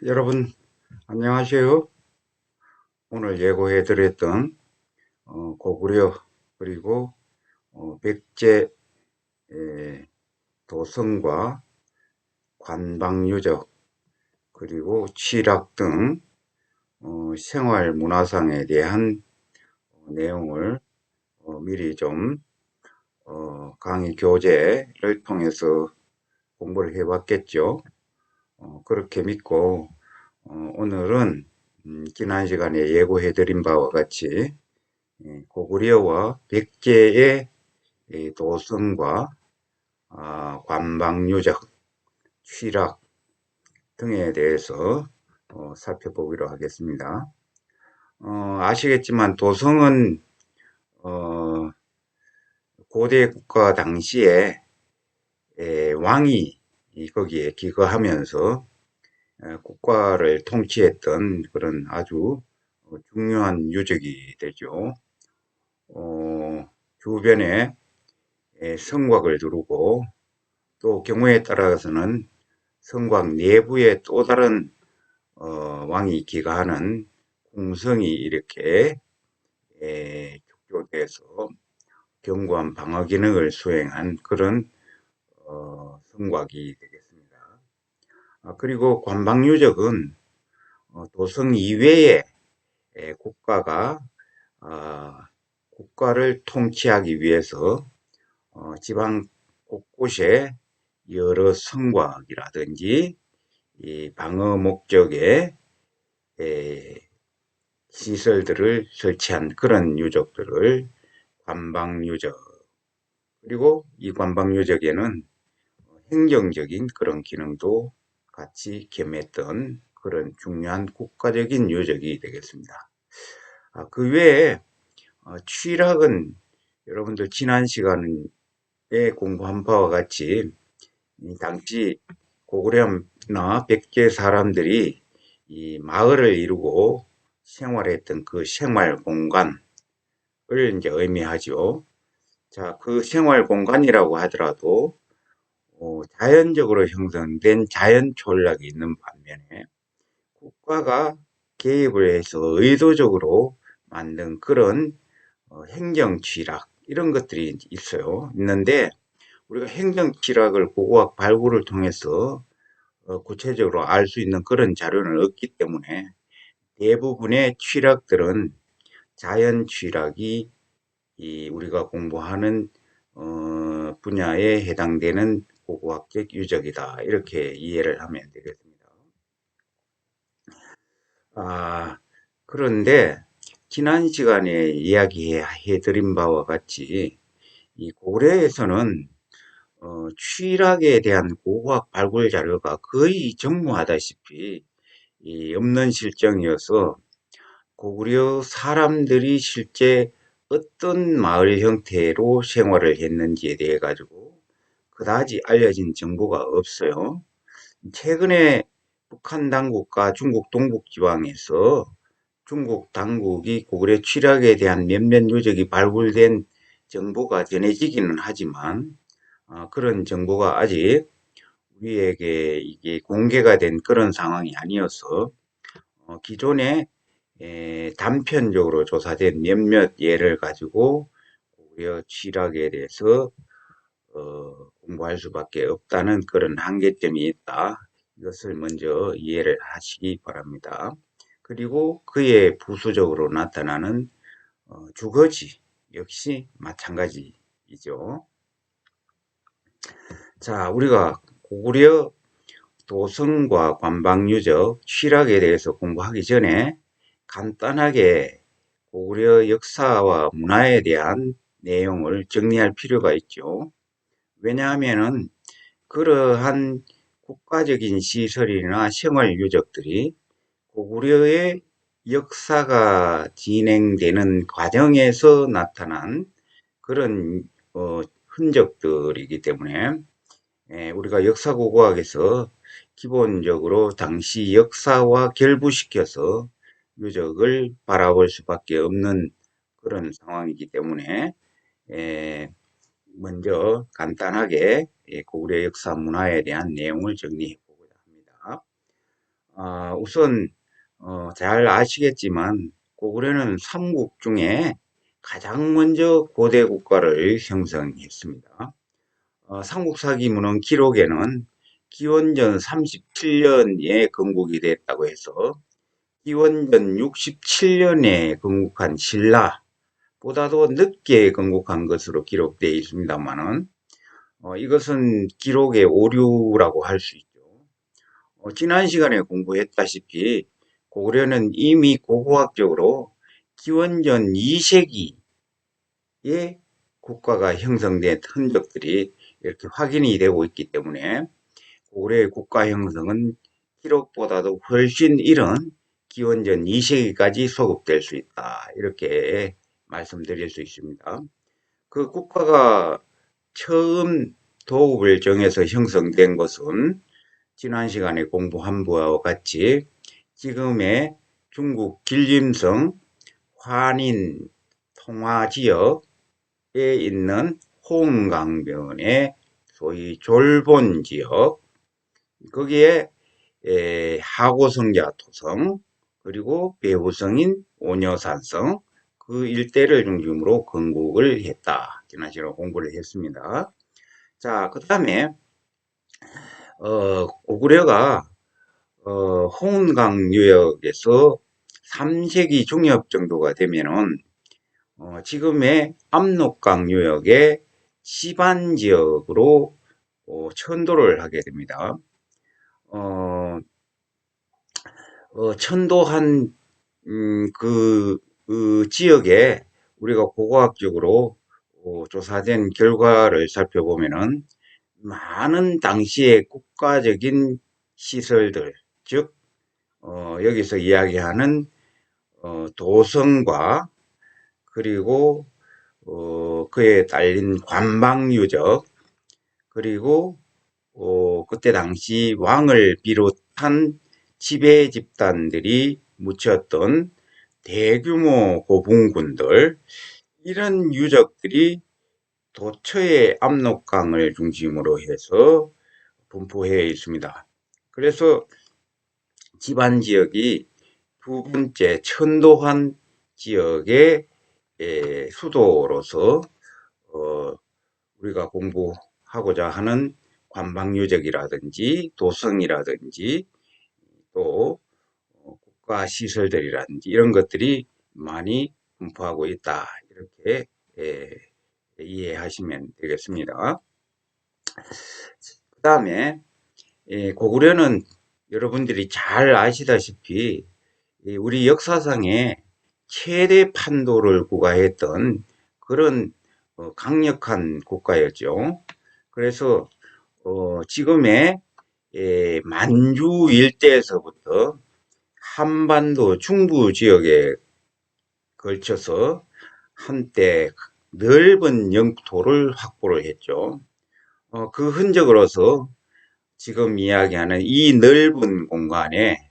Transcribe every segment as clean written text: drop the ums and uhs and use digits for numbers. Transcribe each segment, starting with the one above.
여러분 안녕하세요. 오늘 예고해 드렸던 고구려 그리고 백제 도성과 관방유적 그리고 취락 등 생활 문화상에 대한 내용을 미리 좀 강의 교재를 통해서 공부를 해 봤겠죠. 그렇게 믿고 오늘은 지난 시간에 예고해 드린 바와 같이 고구려와 백제의 도성과 관방유적, 취락 등에 대해서 살펴보기로 하겠습니다. 아시겠지만 도성은 고대 국가 당시에 왕이 거기에 기거하면서 국가를 통치했던 그런 아주 중요한 유적이 되죠. 주변에 성곽을 두르고 또 경우에 따라서는 성곽 내부에 또 다른 왕이 기가하는 궁성이 이렇게 축조돼서 견고한 방어 기능을 수행한 그런 성곽이 되겠습니다. 그리고 관방유적은 도성 이외에 국가가 국가를 통치하기 위해서 지방 곳곳에 여러 성곽이라든지 이 방어 목적의 시설들을 설치한 그런 유적들을 관방유적, 그리고 이 관방유적에는 행정적인 그런 기능도 같이 겸했던 그런 중요한 국가적인 유적이 되겠습니다. 그 외에 취락은 여러분들 지난 시간에 공부한 바와 같이 당시 고구려나 백제 사람들이 이 마을을 이루고 생활했던 그 생활 공간을 이제 의미하죠. 자, 그 생활 공간이라고 하더라도 자연적으로 형성된 자연촌락이 있는 반면에 국가가 개입을 해서 의도적으로 만든 그런 행정 취락 이런 것들이 있어요. 있는데 우리가 행정 취락을 고고학 발굴을 통해서 구체적으로 알 수 있는 그런 자료는 없기 때문에 대부분의 취락들은 자연 취락이 우리가 공부하는 분야에 해당되는 고고학적 유적이다. 이렇게 이해를 하면 되겠습니다. 그런데 지난 시간에 이야기해 드린 바와 같이 이 고려에서는 취락에 대한 고고학 발굴 자료가 거의 전무하다시피 없는 실정이어서 고구려 사람들이 실제 어떤 마을 형태로 생활을 했는지에 대해 가지고 그다지 알려진 정보가 없어요. 최근에 북한 당국과 중국 동북지방에서 중국 당국이 고구려 취락에 대한 몇몇 유적이 발굴된 정보가 전해지기는 하지만 그런 정보가 아직 우리에게 이게 공개가 된 그런 상황이 아니어서 기존에 단편적으로 조사된 몇몇 예를 가지고 고구려 취락에 대해서 공부할 수밖에 없다는 그런 한계점이 있다. 이것을 먼저 이해를 하시기 바랍니다. 그리고 그에 부수적으로 나타나는 주거지 역시 마찬가지이죠. 자, 우리가 고구려 도성과 관방유적, 취락에 대해서 공부하기 전에 간단하게 고구려 역사와 문화에 대한 내용을 정리할 필요가 있죠. 왜냐하면은 그러한 국가적인 시설이나 생활 유적들이 고구려의 역사가 진행되는 과정에서 나타난 그런 흔적들이기 때문에 우리가 역사고고학에서 기본적으로 당시 역사와 결부시켜서 유적을 바라볼 수밖에 없는 그런 상황이기 때문에 먼저 간단하게 고구려 역사 문화에 대한 내용을 정리해 보고자 합니다. 우선 잘 아시겠지만 고구려는 삼국 중에 가장 먼저 고대 국가를 형성했습니다. 삼국사기문헌 기록에는 기원전 37년에 건국이 됐다고 해서 기원전 67년에 건국한 신라보다도 늦게 건국한 것으로 기록되어 있습니다만은 이것은 기록의 오류라고 할 수 있죠. 지난 시간에 공부했다시피 고구려는 이미 고고학적으로 기원전 2세기에 국가가 형성된 흔적들이 이렇게 확인이 되고 있기 때문에 고구려의 국가 형성은 기록보다도 훨씬 이른 기원전 2세기까지 소급될 수 있다. 이렇게 말씀드릴 수 있습니다. 그 국가가 처음 도읍을 정해서 형성된 것은 지난 시간에 공부한 바와 같이 지금의 중국 길림성 환인 통화 지역에 있는 홍강변의 소위 졸본 지역, 거기에 하고성자 토성, 그리고 배후성인 오녀산성, 그 일대를 중심으로 건국을 했다. 지난 시간에 공부를 했습니다. 자, 그 다음에 고구려가 홍은강 유역에서 3세기 중엽 정도가 되면은 지금의 압록강 유역의 시반 지역으로 천도를 하게 됩니다. 천도한 그 지역에 우리가 고고학적으로 조사된 결과를 살펴보면은 많은 당시의 국가적인 시설들, 즉 여기서 이야기하는 도성과 그리고 그에 딸린 관방유적, 그리고 그때 당시 왕을 비롯한 지배 집단들이 묻혔던 대규모 고분군들, 이런 유적들이 도처의 압록강을 중심으로 해서 분포해 있습니다. 그래서 지반 지역이 두 번째 천도환 지역의 수도로서 우리가 공부하고자 하는 관방유적이라든지 도성이라든지 또 국가시설들이라든지 이런 것들이 많이 분포하고 있다. 이렇게 이해하시면 되겠습니다. 그 다음에 고구려는 여러분들이 잘 아시다시피 우리 역사상에 최대 판도를 구가했던 그런 강력한 국가였죠. 그래서 지금의 만주 일대에서부터 한반도 중부 지역에 걸쳐서 한때 넓은 영토를 확보를 했죠. 그 흔적으로서 지금 이야기하는 이 넓은 공간에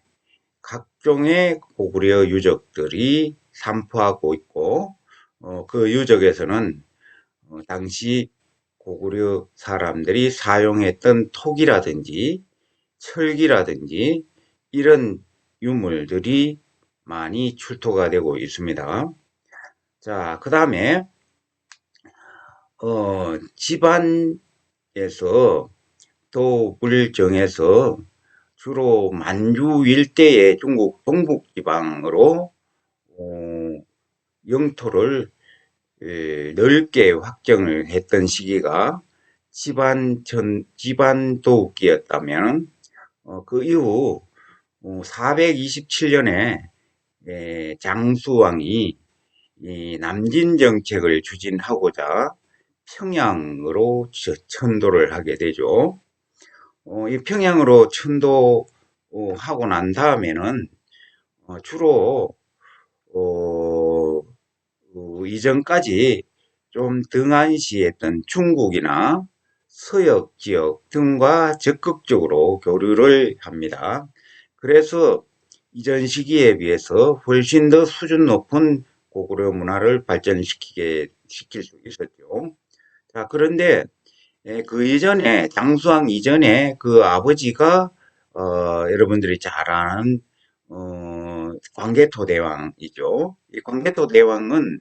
각종의 고구려 유적들이 산포하고 있고, 그 유적에서는 당시 고구려 사람들이 사용했던 톡이라든지 철기라든지 이런 유물들이 많이 출토가 되고 있습니다. 자, 그 다음에 집안에서 도읍을 정해서 주로 만주 일대의 중국 동북지방으로 영토를 넓게 확정을 했던 시기가 집안 도읍기였다면 그 이후 427년에 장수왕이 남진 정책을 추진하고자 평양으로 천도를 하게 되죠. 이 평양으로 천도하고 난 다음에는 주로 이전까지 좀 등한시했던 중국이나 서역 지역 등과 적극적으로 교류를 합니다. 그래서 이전 시기에 비해서 훨씬 더 수준 높은 고구려 문화를 발전시킬 수 있었죠. 자, 그런데 그 이전에 장수왕 이전에 그 아버지가 여러분들이 잘 아는 광개토대왕이죠. 이 광개토대왕은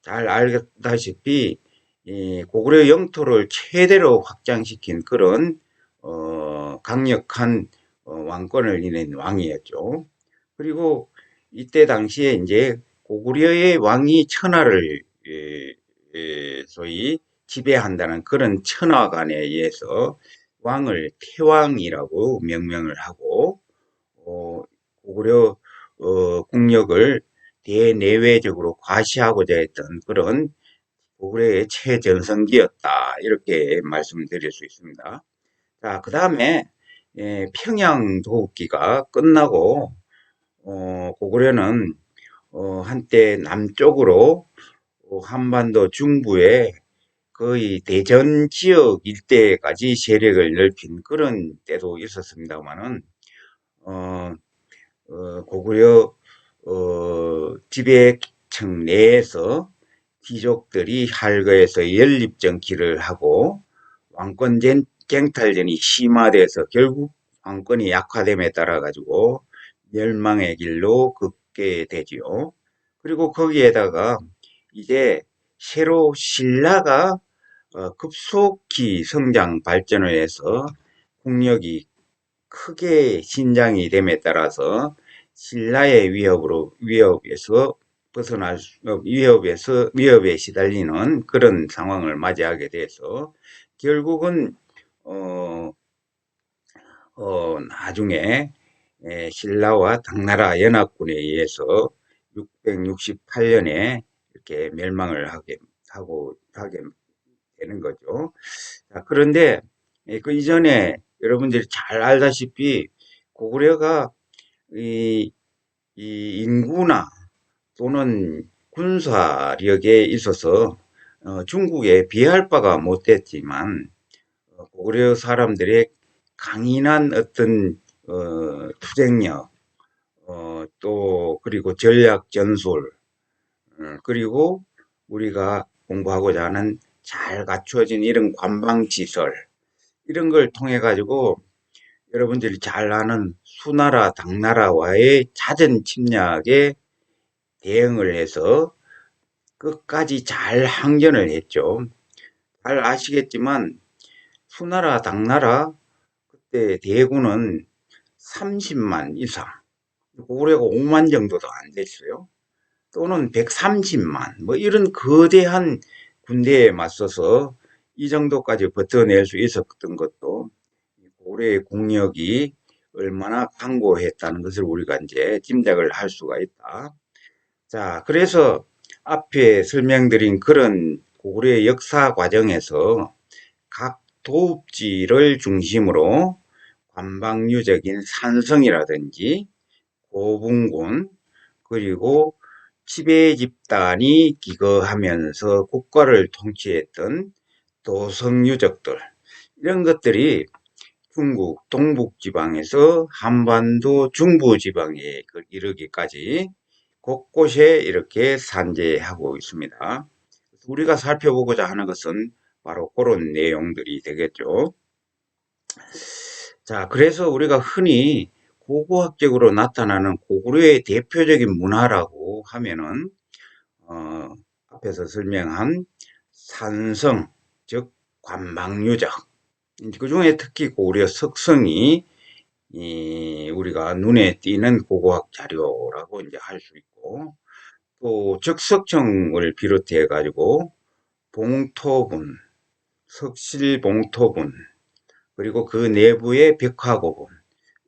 잘 알다시피 이 고구려 영토를 최대로 확장시킨 그런 강력한 왕권을 이룬 왕이었죠. 그리고 이때 당시에 이제 고구려의 왕이 천하를 소위 지배한다는 그런 천하관에 의해서 왕을 태왕이라고 명명을 하고 고구려 국력을 대내외적으로 과시하고자 했던 그런 고구려의 최전성기였다. 이렇게 말씀드릴 수 있습니다. 자, 그 다음에 평양 도읍기가 끝나고 고구려는 한때 남쪽으로 한반도 중부에 거의 대전 지역 일대까지 세력을 넓힌 그런 때도 있었습니다만은 고구려 지배층 내에서 귀족들이 할거해서 연립정치를 하고 왕권 쟁탈전이 심화돼서 결국 왕권이 약화됨에 따라 가지고 멸망의 길로 긋게 되지요. 그리고 거기에다가 이제 새로 신라가 급속히 성장 발전을 해서 국력이 크게 신장이 됨에 따라서 신라의 위협에서 위협에 시달리는 그런 상황을 맞이하게 돼서 결국은 어, 나중에 신라와 당나라 연합군에 의해서 668년에 이렇게 멸망을 하게 되는 거죠. 자, 그런데 그 이전에 여러분들이 잘 알다시피 고구려가 이, 이 인구나 또는 군사력에 있어서 중국에 비할 바가 못됐지만 고구려 사람들의 강인한 어떤 투쟁력, 또 그리고 전략 전술, 그리고 우리가 공부하고자 하는 잘 갖추어진 이런 관방시설 이런 걸 통해 가지고 여러분들이 잘 아는 수나라, 당나라와의 잦은 침략에 대응을 해서 끝까지 잘 항전을 했죠. 잘 아시겠지만 수나라, 당나라 그때 대군은 30만 이상, 고구려가 5만 정도도 안 됐어요. 또는 130만, 뭐 이런 거대한 군대에 맞서서 이 정도까지 버텨낼 수 있었던 것도 고구려의 국력이 얼마나 강고했다는 것을 우리가 이제 짐작을 할 수가 있다. 자, 그래서 앞에 설명드린 그런 고구려의 역사 과정에서 각 도읍지를 중심으로 관방유적인 산성이라든지 고분군 그리고 지배 집단이 기거하면서 국가를 통치했던 도성유적들 이런 것들이 중국 동북지방에서 한반도 중부지방에 이르기까지 곳곳에 이렇게 산재하고 있습니다. 우리가 살펴보고자 하는 것은 바로 그런 내용들이 되겠죠. 자, 그래서 우리가 흔히 고고학적으로 나타나는 고구려의 대표적인 문화라고 하면은 앞에서 설명한 산성, 즉 관방유적. 그 중에 특히 고구려 석성이 우리가 눈에 띄는 고고학 자료라고 이제 할 수 있고, 또 적석청을 비롯해 가지고 봉토분, 석실봉토분, 그리고 그 내부의 벽화고분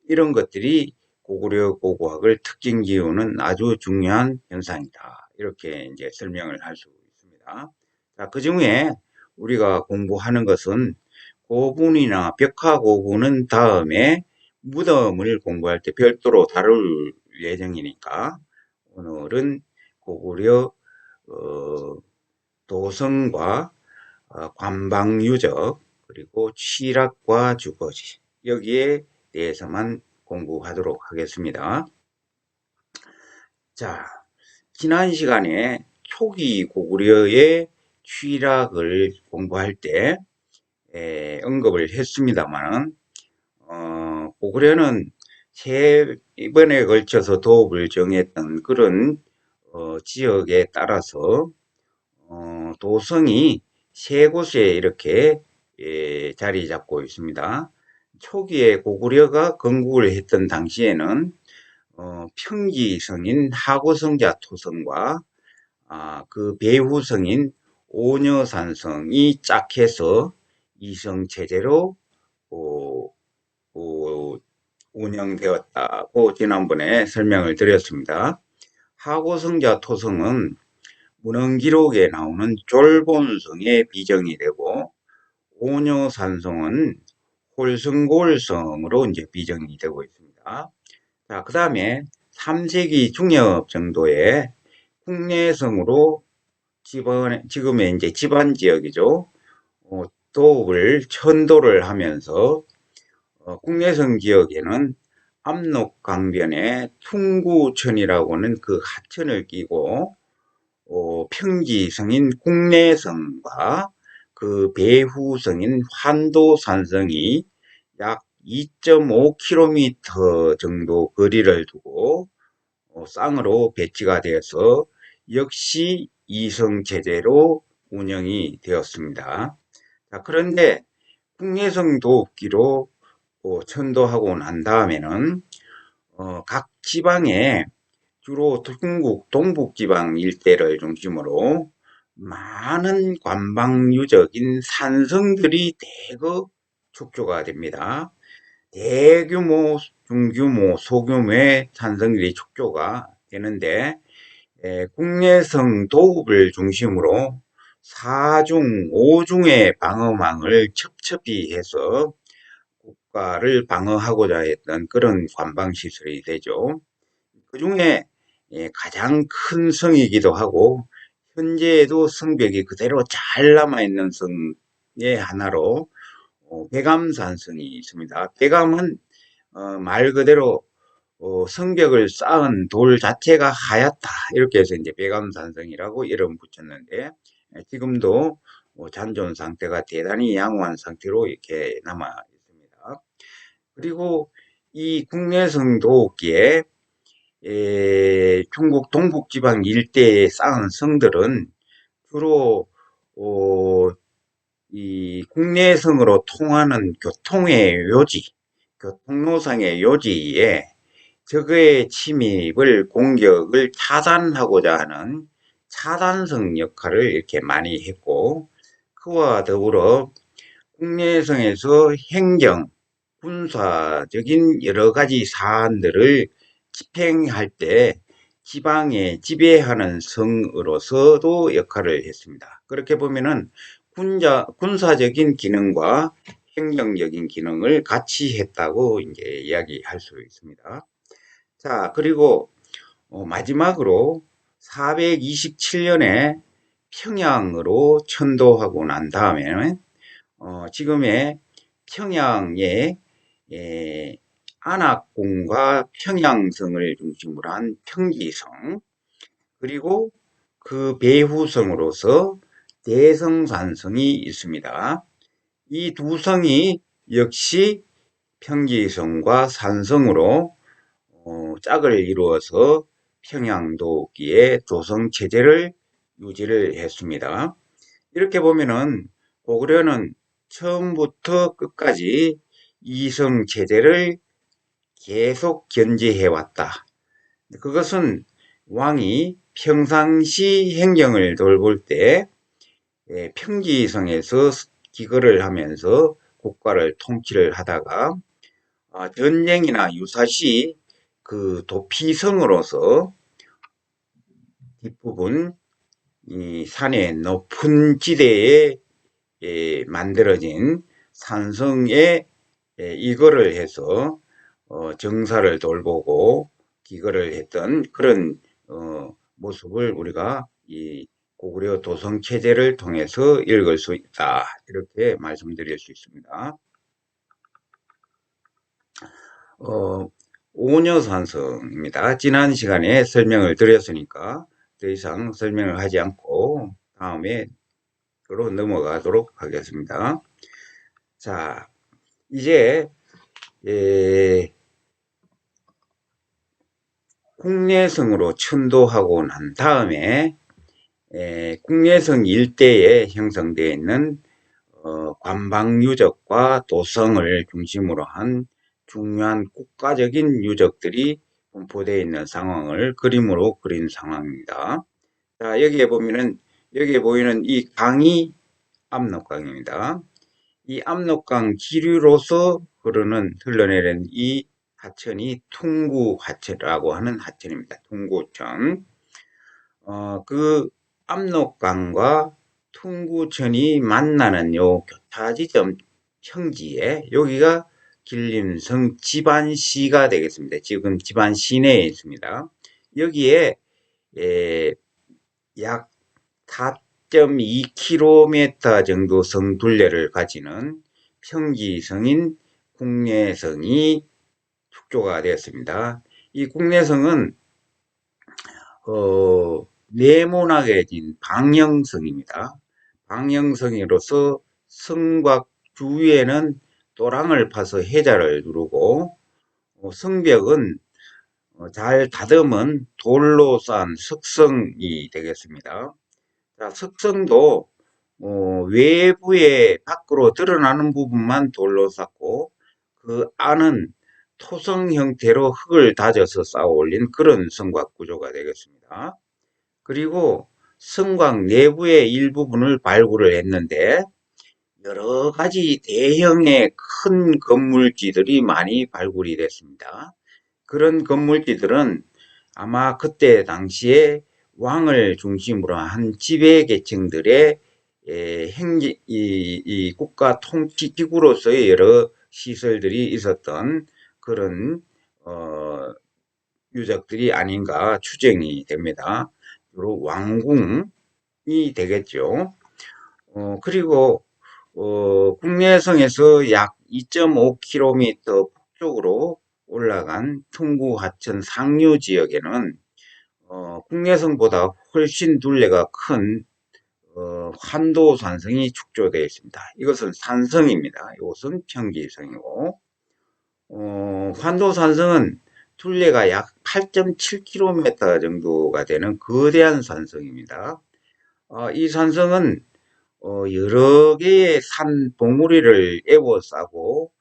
이런 것들이 고구려 고고학을 특징 지우는 아주 중요한 현상이다. 이렇게 이제 설명을 할 수 있습니다. 자, 그 중에 우리가 공부하는 것은 고분이나 벽화고분은 다음에 무덤을 공부할 때 별도로 다룰 예정이니까 오늘은 고구려 도성과 관방유적 그리고 취락과 주거지 여기에 대해서만 공부하도록 하겠습니다. 자, 지난 시간에 초기 고구려의 취락을 공부할 때 언급을 했습니다만 고구려는 세 번에 걸쳐서 도읍을 정했던 그런 지역에 따라서 도성이 세 곳에 이렇게 자리 잡고 있습니다. 초기에 고구려가 건국을 했던 당시에는 평지성인 하고성자 토성과 그 배후성인 오녀산성이 짝해서 이성체제로 어, 어, 운영되었다고 지난번에 설명을 드렸습니다. 하고성자 토성은 문헌기록에 나오는 졸본성의 비정이 되고 오녀산성은 홀성골성으로 이제 비정이 되고 있습니다. 자, 그 다음에 3세기 중엽 정도에 국내성으로 지금의 이제 지방 지역이죠. 도읍을 천도를 하면서 국내성 지역에는 압록강변에 퉁구천이라고 하는 그 하천을 끼고 평지성인 국내성과 그 배후성인 환도산성이 약 2.5km 정도 거리를 두고 쌍으로 배치가 되어서 역시 이성체제로 운영이 되었습니다. 자, 그런데 국내성 도읍기로 천도하고 난 다음에는 각 지방에 주로 중국 동북지방 일대를 중심으로 많은 관방유적인 산성들이 대거 축조가 됩니다. 대규모, 중규모, 소규모의 산성들이 축조가 되는데 국내성 도읍을 중심으로 4중, 5중의 방어망을 첩첩히 해서 국가를 방어하고자 했던 그런 관방시설이 되죠. 그 중에 가장 큰 성이기도 하고 현재에도 성벽이 그대로 잘 남아있는 성의 하나로 백암산성이 있습니다. 백암은 말 그대로 성벽을 쌓은 돌 자체가 하얗다 이렇게 해서 이제 백암산성이라고 이름 붙였는데 지금도 잔존 상태가 대단히 양호한 상태로 이렇게 남아 있습니다. 그리고 이 국내성 도읍기에 중국 동북지방 일대에 쌓은 성들은 주로 이 국내성으로 통하는 교통의 요지, 교통로상의 요지에 적의 침입을 공격을 차단하고자 하는 차단성 역할을 이렇게 많이 했고 그와 더불어 국내성에서 행정, 군사적인 여러 가지 사안들을 집행할 때 지방에 지배하는 성으로서도 역할을 했습니다. 그렇게 보면은 군사적인 기능과 행정적인 기능을 같이 했다고 이제 이야기할 수 있습니다. 자, 그리고 마지막으로 427년에 평양으로 천도하고 난 다음에는 지금의 평양의 안악궁과 평양성을 중심으로 한 평지성 그리고 그 배후성으로서 대성산성이 있습니다. 이 두 성이 역시 평지성과 산성으로 짝을 이루어서 평양도읍기의 조성체제를 유지를 했습니다. 이렇게 보면은 고구려는 처음부터 끝까지 이성체제를 계속 견지해 왔다. 그것은 왕이 평상시 행정을 돌볼 때 평지성에서 기거를 하면서 국가를 통치를 하다가 전쟁이나 유사시 그 도피성으로서 뒷부분 이 산의 높은 지대에 만들어진 산성에 이거를 해서 정사를 돌보고 기거를 했던 그런 모습을 우리가 이 고구려 도성 체제를 통해서 읽을 수 있다 이렇게 말씀드릴 수 있습니다. 오녀산성입니다. 지난 시간에 설명을 드렸으니까 더 이상 설명을 하지 않고 다음에 로 넘어가도록 하겠습니다. 자, 이제 예, 국내성으로 천도하고 난 다음에 국내성 일대에 형성되어 있는 관방 유적과 도성을 중심으로 한 중요한 국가적인 유적들이 분포되어 있는 상황을 그림으로 그린 상황입니다. 자, 여기에 보이는 이 강이 압록강입니다. 이 압록강 기류로서 흘러내리는 이 하천이 퉁구하천이라고 하는 하천입니다. 퉁구천. 그 압록강과 퉁구천이 만나는 요 교차지점 평지에 여기가 길림성 집안시가 되겠습니다. 지금 집안시 내에 있습니다. 여기에 약 4.2km 정도 성 둘레를 가지는 평지성인 국내성이 축조가 되었습니다. 이 국내성은 네모나게 방형성입니다. 방형성으로서 성곽 주위에는 또랑을 파서 해자를 두르고 성벽은 잘 다듬은 돌로 쌓은 석성이 되겠습니다. 자, 석성도 외부에 밖으로 드러나는 부분만 돌로 쌓고 그 안은 토성 형태로 흙을 다져서 쌓아 올린 그런 성곽 구조가 되겠습니다. 그리고 성곽 내부의 일부분을 발굴을 했는데 여러 가지 대형의 큰 건물지들이 많이 발굴이 됐습니다. 그런 건물지들은 아마 그때 당시에 왕을 중심으로 한 지배 계층들의 이 국가 통치 기구로서의 여러 시설들이 있었던 그런 유적들이 아닌가 추정이 됩니다. 주로 왕궁이 되겠죠. 그리고 국내성에서 약 2.5km 북쪽으로 올라간 퉁구 하천 상류 지역에는 국내성보다 훨씬 둘레가 큰 환도산성이 축조되어 있습니다. 이것은 산성입니다. 이것은 평지성이고 환도산성은 둘레가 약 8.7km 정도가 되는 거대한 산성입니다. 이 산성은 여러 개의 산 봉우리를 에워싸고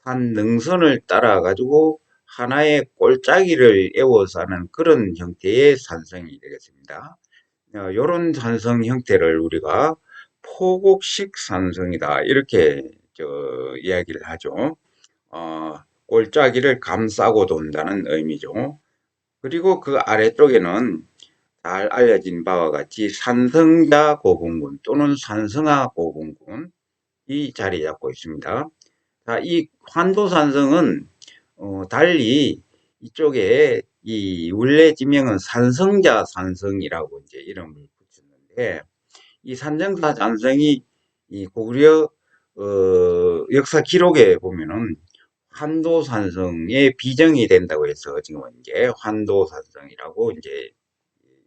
산 능선을 따라 가지고 하나의 골짜기를 에워싸는 그런 형태의 산성이 되겠습니다. 이런 산성 형태를 우리가 포곡식 산성이다 이렇게 이야기를 하죠. 골짜기를 감싸고 돈다는 의미죠. 그리고 그 아래쪽에는 잘 알려진 바와 같이 산성자 고분군 또는 산성하 고분군이 자리 잡고 있습니다. 자, 이 환도산성은 달리 이쪽에 이 원래 지명은 산성자 산성이라고 이제 이름을 붙였는데 이 산성자 산성이 이 고구려 역사 기록에 보면은 환도산성의 비정이 된다고 해서 지금 이제 환도산성이라고 이제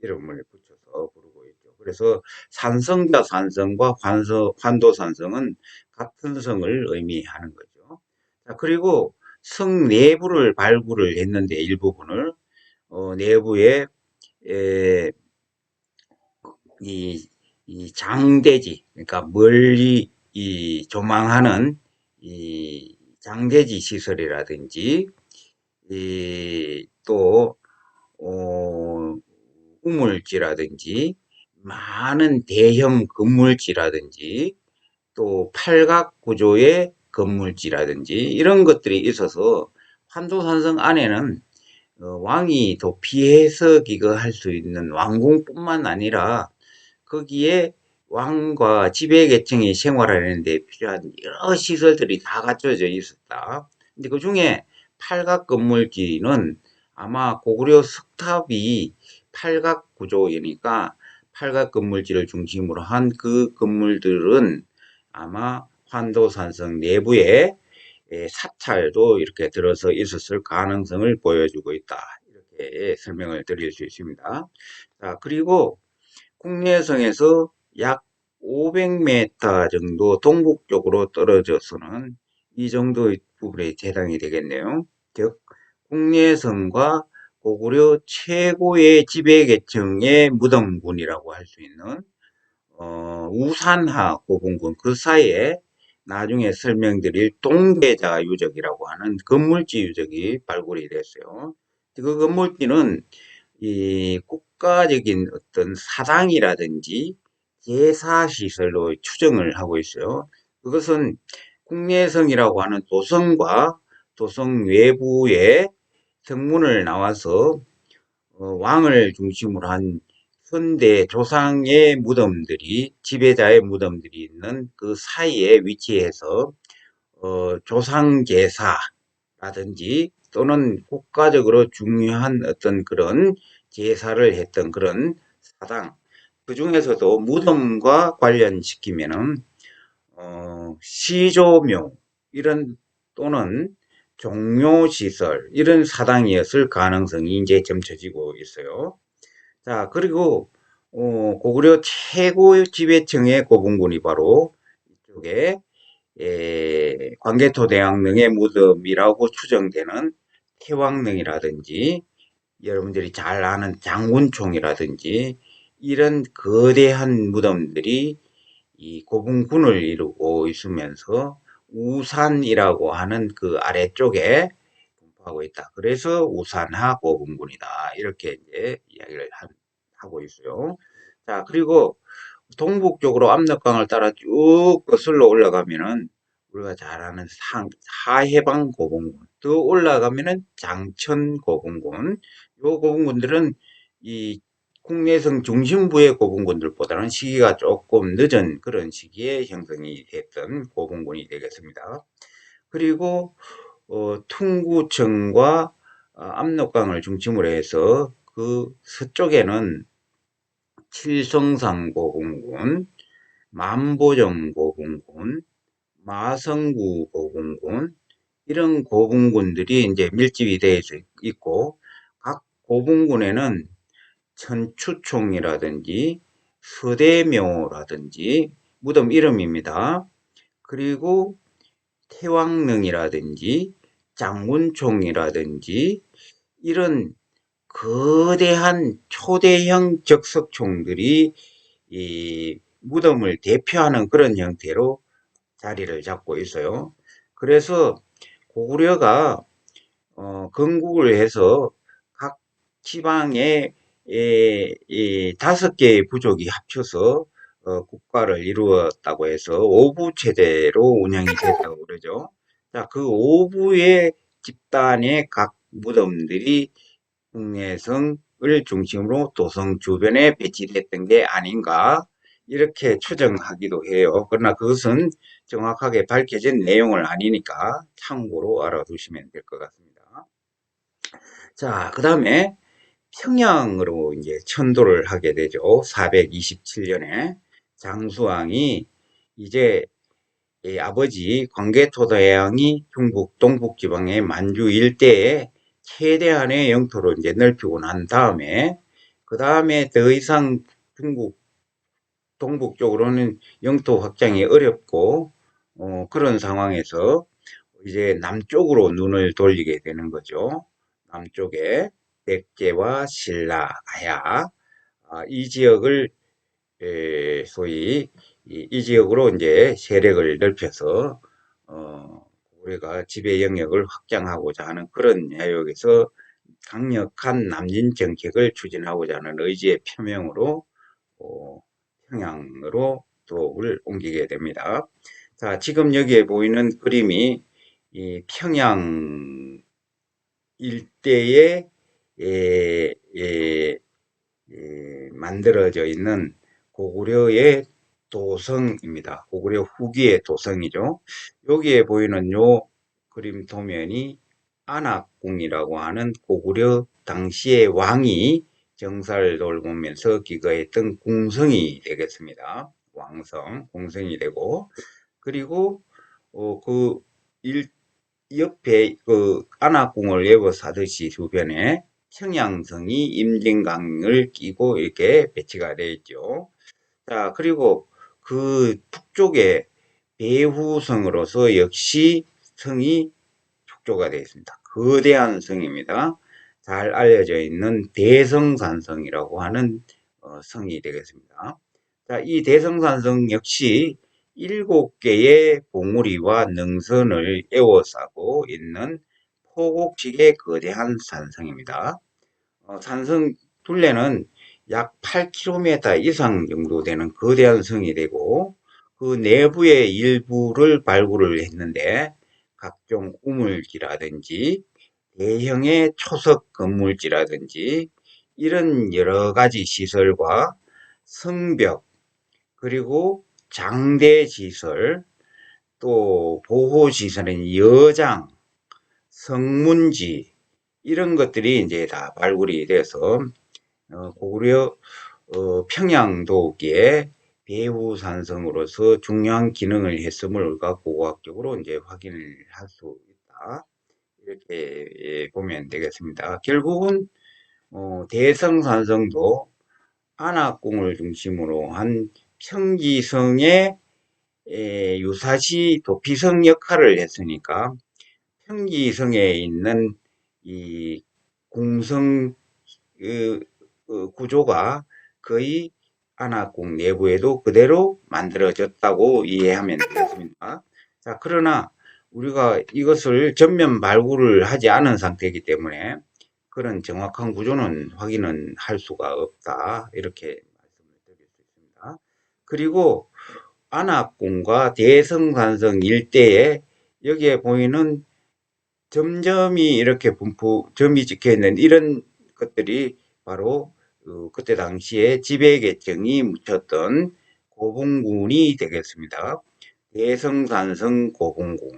이름을 붙여서 부르고 있죠. 그래서 산성자 산성과 환도산성은 같은 성을 의미하는 거죠. 자, 그리고 성 내부를 발굴을 했는데 일부분을 내부에 에, 이 장대지 그러니까 멀리 이 조망하는 이 장대지 시설이라든지 또 우물지라든지 많은 대형 건물지라든지 또 팔각 구조의 건물지라든지 이런 것들이 있어서 환도산성 안에는 왕이 더 피해서 기거할 수 있는 왕궁뿐만 아니라 거기에 왕과 지배계층이 생활하는 데 필요한 여러 시설들이 다 갖춰져 있었다. 근데 그 중에 팔각 건물지는 아마 고구려 석탑이 팔각 구조이니까 팔각 건물지를 중심으로 한 그 건물들은 아마 환도산성 내부에 사찰도 이렇게 들어서 있었을 가능성을 보여주고 있다. 이렇게 설명을 드릴 수 있습니다. 자, 그리고 국내성에서 약 500m 정도 동북쪽으로 떨어져서는 이 정도의 부분에 해당이 되겠네요. 즉, 국내성과 고구려 최고의 지배계층의 무덤군이라고 할 수 있는 우산하 고분군 그 사이에 나중에 설명드릴 동계자 유적이라고 하는 건물지 유적이 발굴이 됐어요. 그 건물지는 이 국가적인 어떤 사당이라든지 제사시설로 추정을 하고 있어요. 그것은 국내성이라고 하는 도성과 도성 외부에 성문을 나와서 왕을 중심으로 한 현대 조상의 무덤들이 지배자의 무덤들이 있는 그 사이에 위치해서 조상 제사라든지 또는 국가적으로 중요한 어떤 그런 제사를 했던 그런 사당 그 중에서도 무덤과 관련시키면은 시조묘 이런 또는 종묘시설 이런 사당이었을 가능성이 이제 점쳐지고 있어요. 자, 그리고 고구려 최고 지배층의 고분군이 바로 이쪽에 광개토대왕릉의 무덤이라고 추정되는 태왕릉이라든지 여러분들이 잘 아는 장군총이라든지 이런 거대한 무덤들이 이 고분군을 이루고 있으면서 우산이라고 하는 그 아래쪽에 분포하고 있다. 그래서 우산하 고분군이다. 이렇게 이제 이야기를 하고 있어요. 자, 그리고 동북쪽으로 압록강을 따라 쭉 거슬러 올라가면은 우리가 잘 아는 하해방 고분군, 더 올라가면은 장천 고분군, 요 고분군들은 이 국내성 중심부의 고분군들보다는 시기가 조금 늦은 그런 시기에 형성이 됐던 고분군이 되겠습니다. 그리고 퉁구청과 압록강을 중심으로 해서 그 서쪽에는 칠성상 고분군, 만보정 고분군, 마성구 고분군 이런 고분군들이 이제 밀집이 되어 있고 각 고분군에는 천추총이라든지 서대묘라든지 무덤 이름입니다. 그리고 태왕릉이라든지 장군총이라든지 이런 거대한 초대형 적석총들이 이 무덤을 대표하는 그런 형태로 자리를 잡고 있어요. 그래서 고구려가 건국을 해서 각 지방에 다섯 개의 부족이 합쳐서 국가를 이루었다고 해서 오부 체제로 운영이 됐다고 그러죠. 자, 그 오부의 집단의 각 무덤들이 국내성을 중심으로 도성 주변에 배치됐던 게 아닌가 이렇게 추정하기도 해요. 그러나 그것은 정확하게 밝혀진 내용을 아니니까 참고로 알아두시면 될 것 같습니다. 자, 그 다음에 평양으로 이제 천도를 하게 되죠. 427년에 장수왕이 이제 아버지 광개토대왕이 중국 동북지방의 만주 일대에 최대한의 영토를 이제 넓히고 난 다음에 그 다음에 더 이상 중국 동북 쪽으로는 영토 확장이 어렵고 그런 상황에서 이제 남쪽으로 눈을 돌리게 되는 거죠. 남쪽에 백제와 신라, 가야 이 지역을 소위 이 지역으로 이제 세력을 넓혀서 우리가 지배 영역을 확장하고자 하는 그런 내용에서 강력한 남진 정책을 추진하고자 하는 의지의 표명으로 평양으로 도를 옮기게 됩니다. 자, 지금 여기에 보이는 그림이 이 평양 일대에 만들어져 있는 고구려의 도성입니다. 고구려 후기의 도성이죠. 여기에 보이는 요 그림 도면이 안악궁이라고 하는 고구려 당시의 왕이 정사를 돌보면서 기거했던 궁성이 되겠습니다. 왕성, 궁성이 되고 그리고 그 옆에 그 안악궁을 에워싸듯이 주변에 청양성이 임진강을 끼고 이렇게 배치가 되어 있죠. 자, 그리고 그 북쪽에 배후성으로서 역시 성이 축조가 되어 있습니다. 거대한 성입니다. 잘 알려져 있는 대성산성이라고 하는 성이 되겠습니다. 자, 이 대성산성 역시 7개의 봉우리와 능선을 에워싸고 있는 포곡식의 거대한 산성입니다. 산성 둘레는 약 8km 이상 정도 되는 거대한 성이 되고, 그 내부의 일부를 발굴을 했는데 각종 우물지라든지 대형의 초석 건물지라든지 이런 여러 가지 시설과 성벽, 그리고 장대 시설, 또 보호 시설인 여장, 성문지 이런 것들이 이제 다 발굴이 돼서 고구려 평양도기에 배후산성으로서 중요한 기능을 했음을 우리가 고고학적으로 이제 확인을 할 수 있다. 이렇게 보면 되겠습니다. 결국은 대성산성도 안악궁을 중심으로 한 평지성의 유사시 도피성 역할을 했으니까 평지성에 있는 이 궁성 구조가 거의 안악궁 내부에도 그대로 만들어졌다고 이해하면 되겠습니다. 자, 그러나 우리가 이것을 전면 발굴을 하지 않은 상태이기 때문에 그런 정확한 구조는 확인은 할 수가 없다. 이렇게 말씀을 드릴 수 있습니다. 그리고 안악궁과 대성산성 일대에 여기에 보이는 점점이 이렇게 점이 찍혀 있는 이런 것들이 바로 그때 당시에 지배계층이 묻혔던 고분군이 되겠습니다. 대성산성 고분군.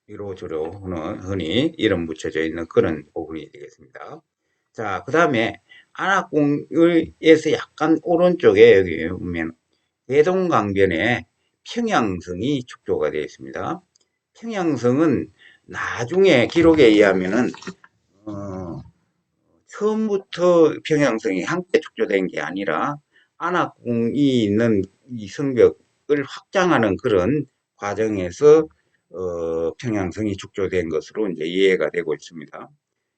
이로 주로 흔히 이름 붙여져 있는 그런 부분이 되겠습니다. 자, 그 다음에 안악궁에서 약간 오른쪽에 여기 보면 대동강변에 평양성이 축조가 되어 있습니다. 평양성은 나중에 기록에 의하면은 처음부터 평양성이 함께 축조된 게 아니라 안악궁이 있는 이 성벽을 확장하는 그런 과정에서 평양성이 축조된 것으로 이제 이해가 되고 있습니다.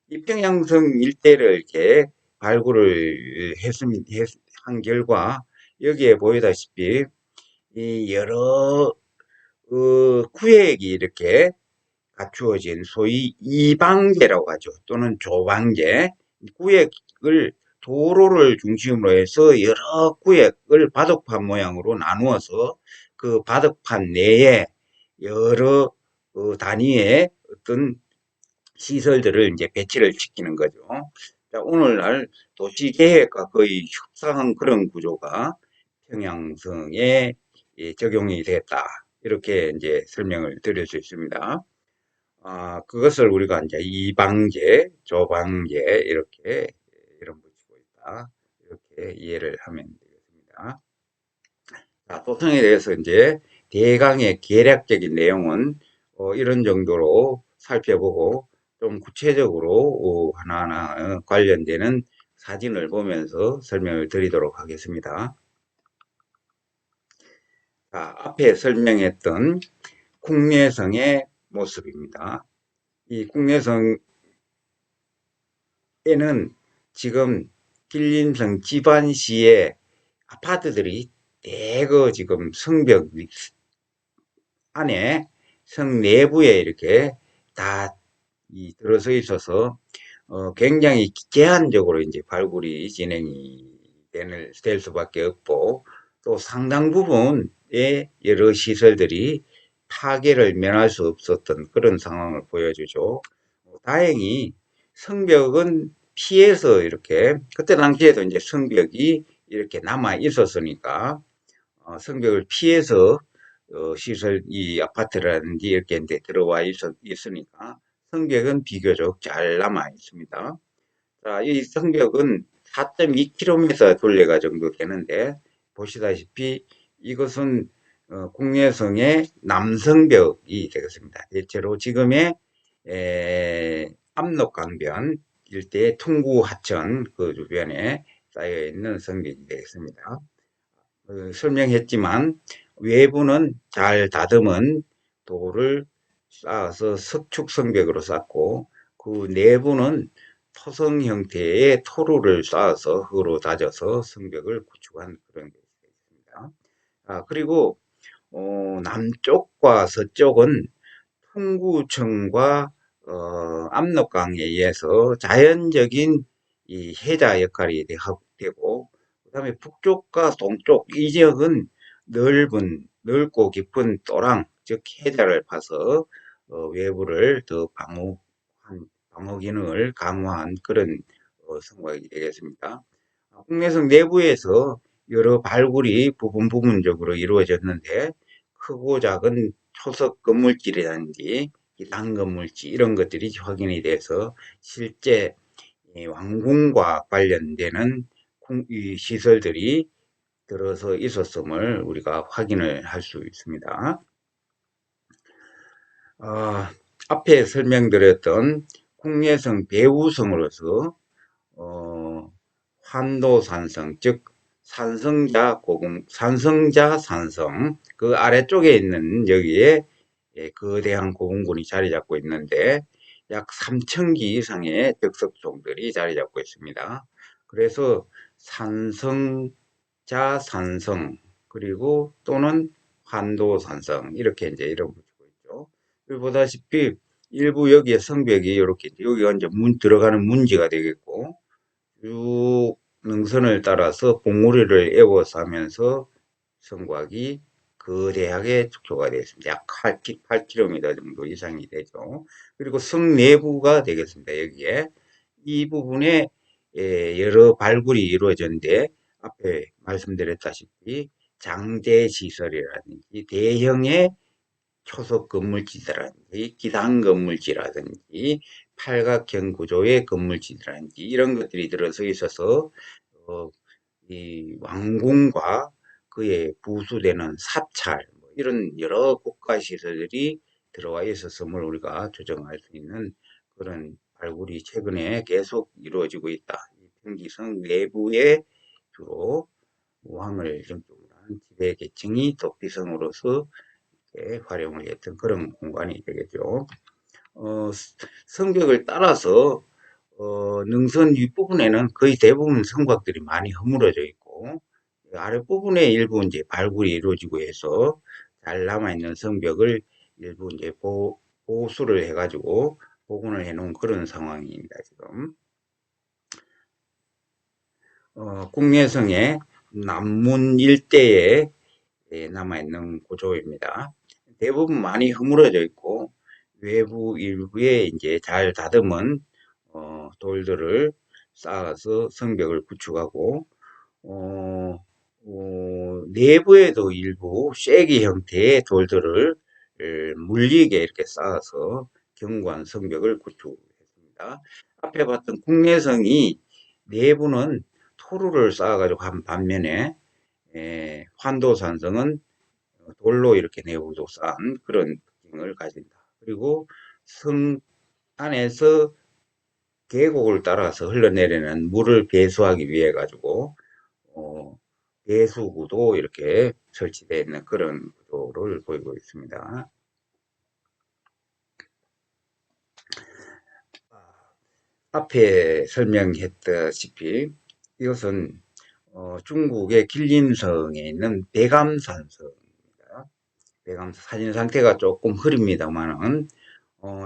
이 평양성 일대를 이렇게 발굴을 한 결과 여기에 보이다시피 이 여러 구획이 이렇게 갖추어진 소위 이방제라고 하죠. 또는 조방제. 구획을 도로를 중심으로 해서 여러 구획을 바둑판 모양으로 나누어서 그 바둑판 내에 여러 단위의 어떤 시설들을 이제 배치를 시키는 거죠. 자, 오늘날 도시계획과 거의 흡사한 그런 구조가 평양성에 적용이 됐다. 이렇게 이제 설명을 드릴 수 있습니다. 그것을 우리가 이제 이방제, 조방제 이렇게 이름 붙이고 있다. 이렇게 이해를 하면 되겠습니다. 자, 도성에 대해서 이제 대강의 계략적인 내용은 이런 정도로 살펴보고 좀 구체적으로 하나하나 관련되는 사진을 보면서 설명을 드리도록 하겠습니다. 자, 앞에 설명했던 국내성의 모습입니다. 이 국내성에는 지금 길림성 지반시의 아파트들이 대거 지금 성벽 안에 성 내부에 이렇게 다 들어서 있어서 굉장히 제한적으로 이제 발굴이 진행이 될 수밖에 없고, 또 상당 부분의 여러 시설들이 파괴를 면할 수 없었던 그런 상황을 보여주죠. 다행히 성벽은 피해서 이렇게, 그때 당시에도 이제 성벽이 이렇게 남아 있었으니까 성벽을 피해서 시설, 이 아파트라든지 이렇게 이제 들어와 있으니까 성벽은 비교적 잘 남아 있습니다. 자, 이 성벽은 4.2km 둘레가 정도 되는데, 보시다시피 이것은 국내성의 남성벽이 되겠습니다. 대체로 지금의 압록강변 일대 통구 하천 그 주변에 쌓여 있는 성벽이 되겠습니다. 설명했지만 외부는 잘 다듬은 돌을 쌓아서 석축 성벽으로 쌓고 그 내부는 토성 형태의 토루를 쌓아서 흙으로 다져서 성벽을 구축한 그런 게 있습니다. 그리고 남쪽과 서쪽은 풍구청과 압록강에 의해서 자연적인 이 해자 역할이 되고, 그다음에 북쪽과 동쪽 이 지역은 넓고 깊은 또랑, 즉 해자를 파서 외부를 더 방어 기능을 강화한 그런 성곽이 되겠습니다. 국내성 내부에서 여러 발굴이 부분적으로 이루어졌는데 크고 작은 초석 건물질이라든지 기상 건물질 이런 것들이 확인이 돼서 실제 왕궁과 관련되는 이 시설들이 들어서 있었음을 우리가 확인을 할 수 있습니다. 앞에 설명드렸던 국내성 배후성으로서 환도산성, 즉 산성자 산성 그 아래쪽에 있는 여기에 거대한 고분군이 자리 잡고 있는데 약 3,000기 이상의 득석종들이 자리 잡고 있습니다. 그래서 산성자 산성 그리고 또는 환도산성 이렇게 이제 이름 붙이고 있죠. 여기 보다시피 일부 여기에 성벽이 이렇게 여기가 이제 들어가는 문지가 되겠고 쭉 능선을 따라서 봉우리를 에워서 하면서 성곽이 거대하게 축소가 되어 있습니다. 약 8km 정도 이상이 되죠. 그리고 성 내부가 되겠습니다. 여기에 이 부분에 여러 발굴이 이루어졌는데 앞에 말씀드렸다시피 장제 시설이라든지 대형의 초속 건물지라든지 기상 건물지라든지 팔각형 구조의 건물지라든지 이런 것들이 들어서 있어서 이 왕궁과 그에 부수되는 사찰 이런 여러 국가 시설들이 들어와 있었음을 우리가 조정할 수 있는 그런 발굴이 최근에 계속 이루어지고 있다. 평기성 내부에 주로 왕을 중심으로 한 지배 계층이 도피성으로서 활용을 했던 그런 공간이 되겠죠. 성벽을 따라서 능선 윗부분에는 거의 대부분 성곽들이 많이 허물어져 있고 아랫부분에 일부 이제 발굴이 이루어지고 해서 잘 남아있는 성벽을 일부 이제 보수를 해가지고 복원을 해놓은 그런 상황입니다, 지금. 국내성의 남문 일대에 남아있는 구조입니다. 대부분 많이 허물어져 있고 외부 일부에 이제 잘 다듬은 돌들을 쌓아서 성벽을 구축하고 내부에도 일부 쐐기 형태의 돌들을 물리게 이렇게 쌓아서 견고한 성벽을 구축했습니다. 앞에 봤던 국내성이 내부는 토루를 쌓아가지고 한 반면에 환도산성은 돌로 이렇게 내부도 쌓은 그런 특징을 가진다. 그리고 성 안에서 계곡을 따라서 흘러내리는 물을 배수하기 위해 가지고 배수구도 이렇게 설치되어 있는 그런 구조를 보이고 있습니다. 앞에 설명했다시피 이것은 중국의 길림성에 있는 백암산성입니다. 백암산 사진 상태가 조금 흐립니다만은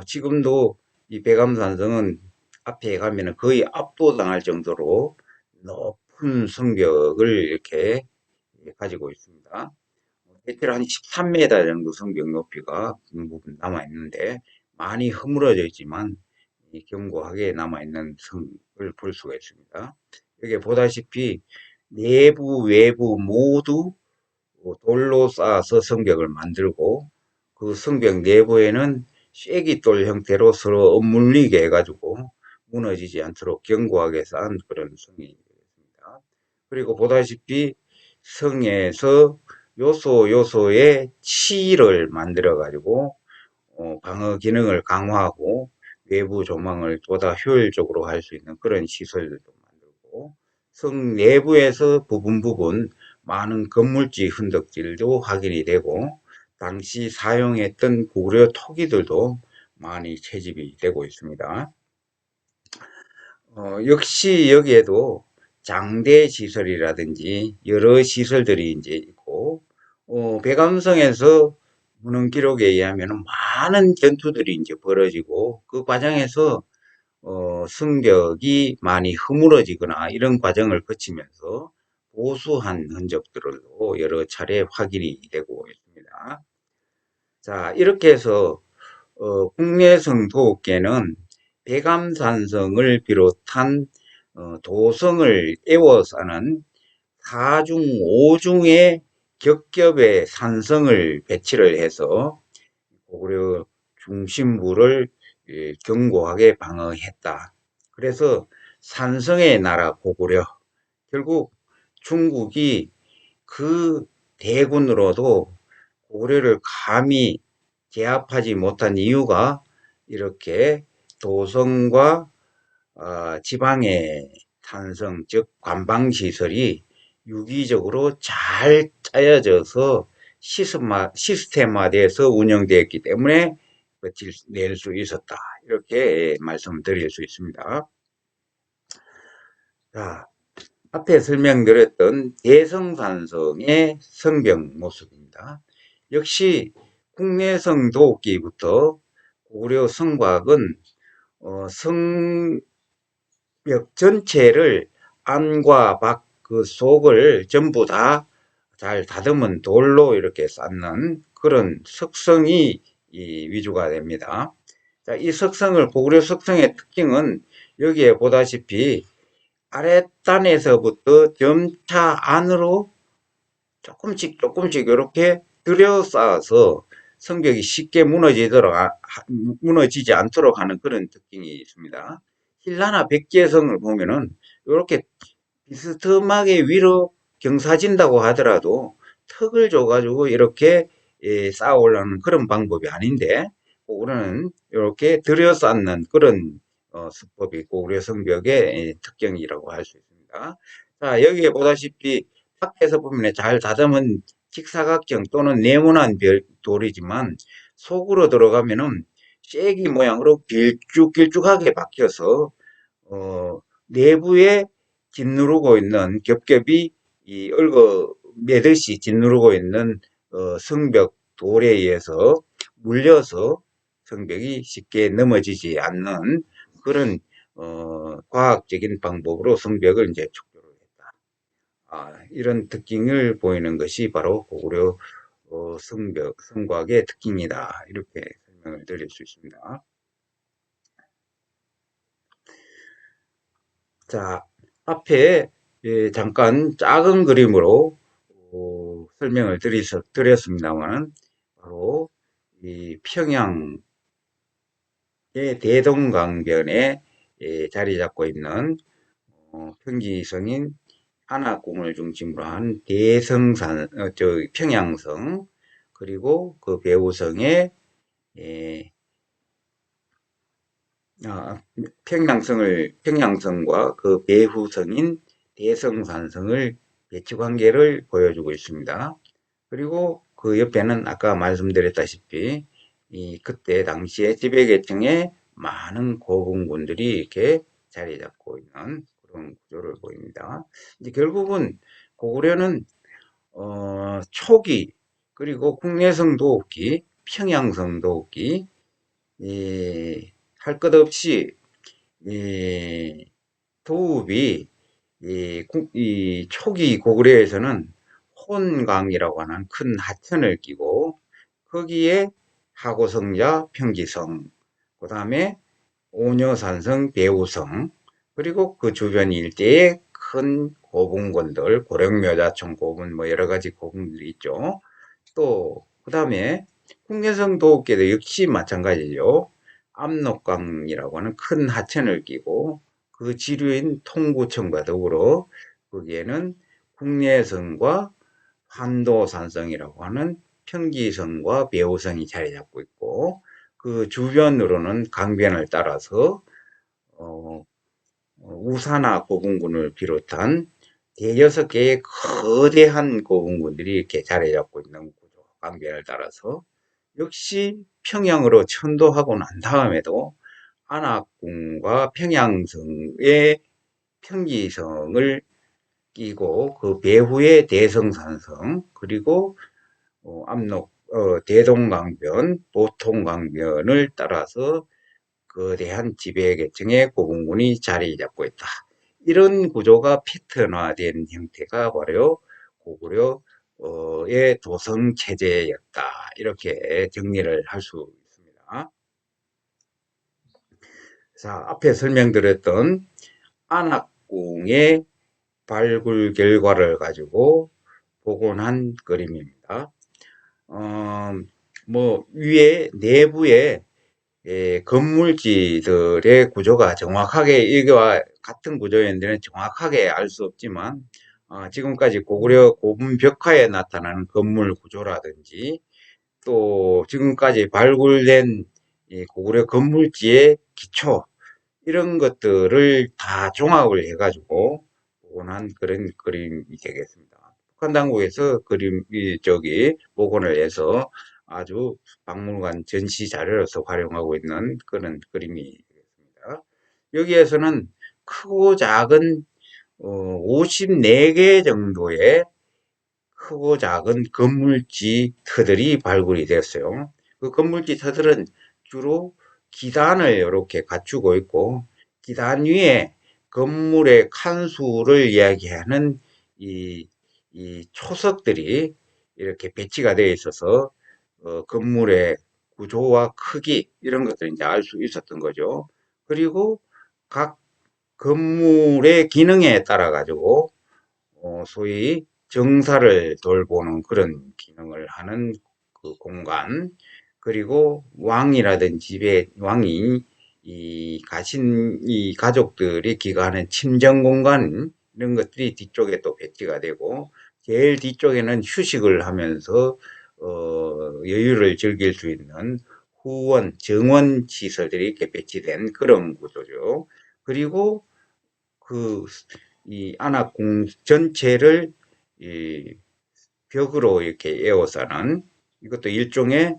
지금도 이 백암산성은 앞에 가면은 거의 압도당할 정도로 높은 성벽을 이렇게 가지고 있습니다. 대체로 한 13m 정도 성벽 높이가 부분 남아 있는데 많이 허물어져 있지만 견고하게 남아 있는 성을 볼 수가 있습니다. 여기 보다시피 내부 외부 모두 돌로 쌓아서 성벽을 만들고 그 성벽 내부에는 쐐기돌 형태로 서로 엇물리게 해가지고 무너지지 않도록 견고하게 쌓은 그런 성이 되겠습니다. 그리고 보다시피 성에서 요소에 치를 만들어 가지고 방어 기능을 강화하고 외부 조망을 보다 효율적으로 할 수 있는 그런 시설들도 만들고 성 내부에서 부분 많은 건물지 흔적들도 확인이 되고 당시 사용했던 고구려 토기들도 많이 채집이 되고 있습니다. 역시 여기에도 장대 시설이라든지 여러 시설들이 이제 있고, 백암성에서 문헌 기록에 의하면 많은 전투들이 이제 벌어지고, 그 과정에서 성벽이 많이 허물어지거나 이런 과정을 거치면서 보수한 흔적들도 여러 차례 확인이 되고 있습니다. 자, 이렇게 해서 국내성 도읍계는 백암산성을 비롯한 도성을 에워싸는 4중, 5중의 겹겹의 산성을 배치를 해서 고구려 중심부를 견고하게 방어했다. 그래서 산성의 나라 고구려, 결국 중국이 그 대군으로도 고구려를 감히 제압하지 못한 이유가 이렇게 도성과 지방의 탄성, 즉 관방시설이 유기적으로 잘 짜여져서 시스템화돼서 운영되었기 때문에 낼 수 있었다. 이렇게 말씀드릴 수 있습니다. 자, 앞에 설명드렸던 대성산성의 성벽 모습입니다. 역시 국내성 도읍기부터 고구려 성곽은 성벽 전체를 안과 밖 그 속을 전부 다 잘 다듬은 돌로 이렇게 쌓는 그런 석성이 위주가 됩니다. 자, 이 석성을 고구려 석성의 특징은 여기에 보다시피 아랫단에서부터 점차 안으로 조금씩 조금씩 이렇게 들여 쌓아서 성벽이 쉽게 무너지지 않도록 하는 그런 특징이 있습니다. 신라나 백제성을 보면은 이렇게 비스듬하게 위로 경사진다고 하더라도 턱을 줘가지고 이렇게 쌓아 올라오는 그런 방법이 아닌데, 고구려는 이렇게 들여 쌓는 그런 수법이 고구려 성벽의 특징이라고 할 수 있습니다. 자, 여기에 보다시피 밖에서 보면 잘 다듬은 직사각형 또는 네모난 돌이지만 속으로 들어가면은 쐐기 모양으로 길쭉길쭉하게 박혀서 내부에 짓누르고 있는 겹겹이 얽어 매듯이 짓누르고 있는 성벽 돌에 의해서 물려서 성벽이 쉽게 넘어지지 않는 그런 과학적인 방법으로 성벽을 이제 축조를 했다. 이런 특징을 보이는 것이 바로 고구려 성곽의 특징이다. 이렇게 설명을 드릴 수 있습니다. 자, 앞에 잠깐 작은 그림으로 설명을 드렸습니다만, 바로 이 평양의 대동강변에 자리 잡고 있는 평지성인 안악궁을 중심으로 한 평양성, 그리고 그 배후성에 평양성과 그 배후성인 대성산성을 배치 관계를 보여주고 있습니다. 그리고 그 옆에는 아까 말씀드렸다시피 그때 당시에 지배계층의 많은 고분군들이 이렇게 자리 잡고 있는 그런 구조를 보입니다. 이제 결국은 고구려는 초기, 그리고 국내성 도읍기, 평양성 도읍기, 할 것 없이 도읍이 이 초기 고구려에서는 혼강이라고 하는 큰 하천을 끼고 거기에 하고성자 평지성, 그 다음에 오녀산성 배우성, 그리고 그 주변 일대에 큰 고분군들, 고령묘자촌 고분, 뭐 여러 가지 고분들이 있죠. 또 그 다음에 국내성 도읍계도 역시 마찬가지죠. 압록강이라고 하는 큰 하천을 끼고 그 지류인 통구청과 더불어 거기에는 국내성과 환도산성이라고 하는 평지성과 배후성이 자리 잡고 있고, 그 주변으로는 강변을 따라서 우사나 고분군을 비롯한 대여섯 개의 거대한 고분군들이 이렇게 자리 잡고 있는 구조. 강변을 따라서 역시 평양으로 천도하고 난 다음에도 안악궁과 평양성의 평지성을 끼고 그 배후에 대성산성 그리고 압록 대동강변, 보통강변을 따라서 거대한 지배계층의 고궁군이 자리 잡고 있다. 이런 구조가 패턴화된 형태가 바로 고구려의 도성체제였다. 이렇게 정리를 할 수 있습니다. 자, 앞에 설명드렸던 안악궁의 발굴 결과를 가지고 복원한 그림입니다. 위에 내부에 건물지들의 구조가 정확하게 이거와 같은 구조였는데 정확하게 알 수 없지만 지금까지 고구려 고분 벽화에 나타나는 건물 구조라든지 또 지금까지 발굴된 고구려 건물지의 기초 이런 것들을 다 종합을 해가지고 복원한 그런 그림이 되겠습니다. 북한 당국에서 복원을 해서 아주 박물관 전시 자료로서 활용하고 있는 그런 그림이 되겠습니다. 여기에서는 크고 작은 54개 정도의 크고 작은 건물지 터들이 발굴이 되었어요. 그 건물지 터들은 주로 기단을 이렇게 갖추고 있고 기단 위에 건물의 칸수를 이야기하는 이 초석들이 이렇게 배치가 되어 있어서 건물의 구조와 크기 이런 것들을 이제 알 수 있었던 거죠. 그리고 각 건물의 기능에 따라 가지고 소위 정사를 돌보는 그런 기능을 하는 그 공간 그리고 왕이라든지 왕이 이 가족들이 기거하는 침정 공간 이런 것들이 뒤쪽에 또 배치가 되고 제일 뒤쪽에는 휴식을 하면서 여유를 즐길 수 있는 후원, 정원 시설들이 이렇게 배치된 그런 구조죠. 그리고 이 안악궁 전체를 이 벽으로 이렇게 에워싸는 이것도 일종의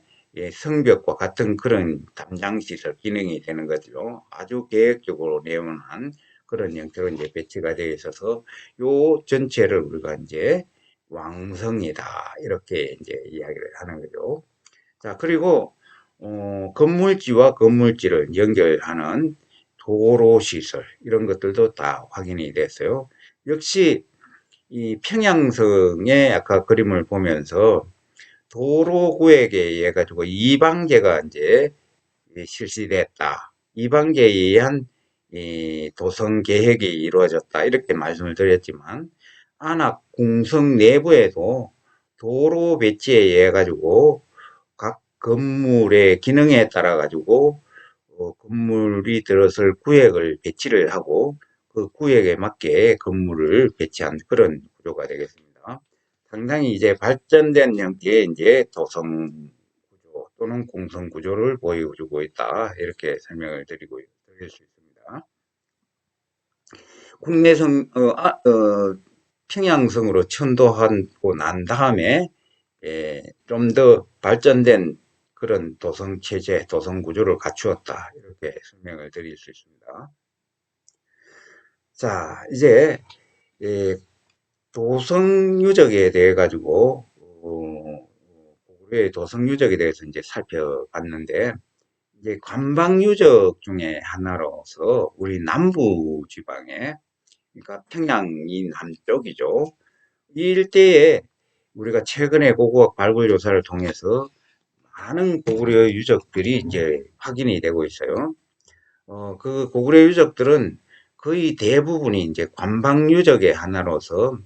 성벽과 같은 그런 담장시설 기능이 되는 거죠. 아주 계획적으로 네모난 그런 형태로 이제 배치가 되어 있어서 요 전체를 우리가 이제 왕성이다 이렇게 이제 이야기를 하는 거죠. 자, 그리고 건물지와 건물지를 연결하는 도로시설 이런 것들도 다 확인이 됐어요. 역시 이 평양성의 아까 그림을 보면서 도로구역에 의해 가지고 이방제가 이제 실시됐다. 이방제에 의한 이 도성 계획이 이루어졌다. 이렇게 말씀을 드렸지만 안악궁성 내부에도 도로 배치에 의해 가지고 각 건물의 기능에 따라 가지고 건물이 들어설 구역을 배치를 하고 그 구역에 맞게 건물을 배치한 그런 구조가 되겠습니다. 상당히 이제 발전된 형태의 이제 도성 구조 또는 공성 구조를 보여주고 있다. 이렇게 설명을 드릴 수 있습니다. 국내성, 평양성으로 천도하고 난 다음에 좀 더 발전된 그런 도성 체제, 도성 구조를 갖추었다. 이렇게 설명을 드릴 수 있습니다. 자, 이제 도성 유적에 대해 가지고 고구려의 도성 유적에 대해서 이제 살펴봤는데 이제 관방 유적 중에 하나로서 우리 남부 지방에 그러니까 평양이 남쪽이죠. 이 일대에 우리가 최근에 고고학 발굴 조사를 통해서 많은 고구려 유적들이 이제 확인이 되고 있어요. 그 고구려 유적들은 거의 대부분이 이제 관방 유적의 하나로서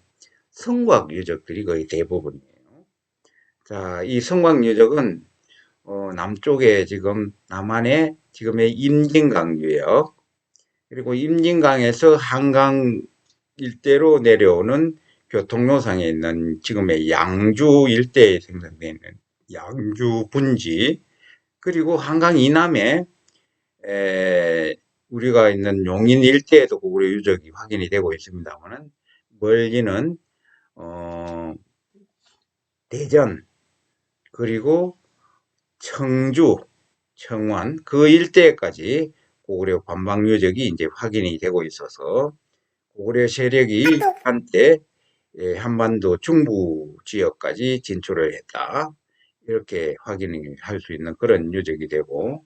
성곽 유적들이 거의 대부분이에요. 자, 이 성곽 유적은 남쪽에 지금 남한의 지금의 임진강 유역 그리고 임진강에서 한강 일대로 내려오는 교통로상에 있는 지금의 양주 일대에 생성되는 양주 분지 그리고 한강 이남에 우리가 있는 용인 일대에도 고구려 유적이 확인이 되고 있습니다만은 멀리는 대전 그리고 청주, 청완 그 일대까지 고구려 관방 유적이 이제 확인이 되고 있어서 고구려 세력이 한때 한반도 중부 지역까지 진출을 했다. 이렇게 확인할 수 있는 그런 유적이 되고,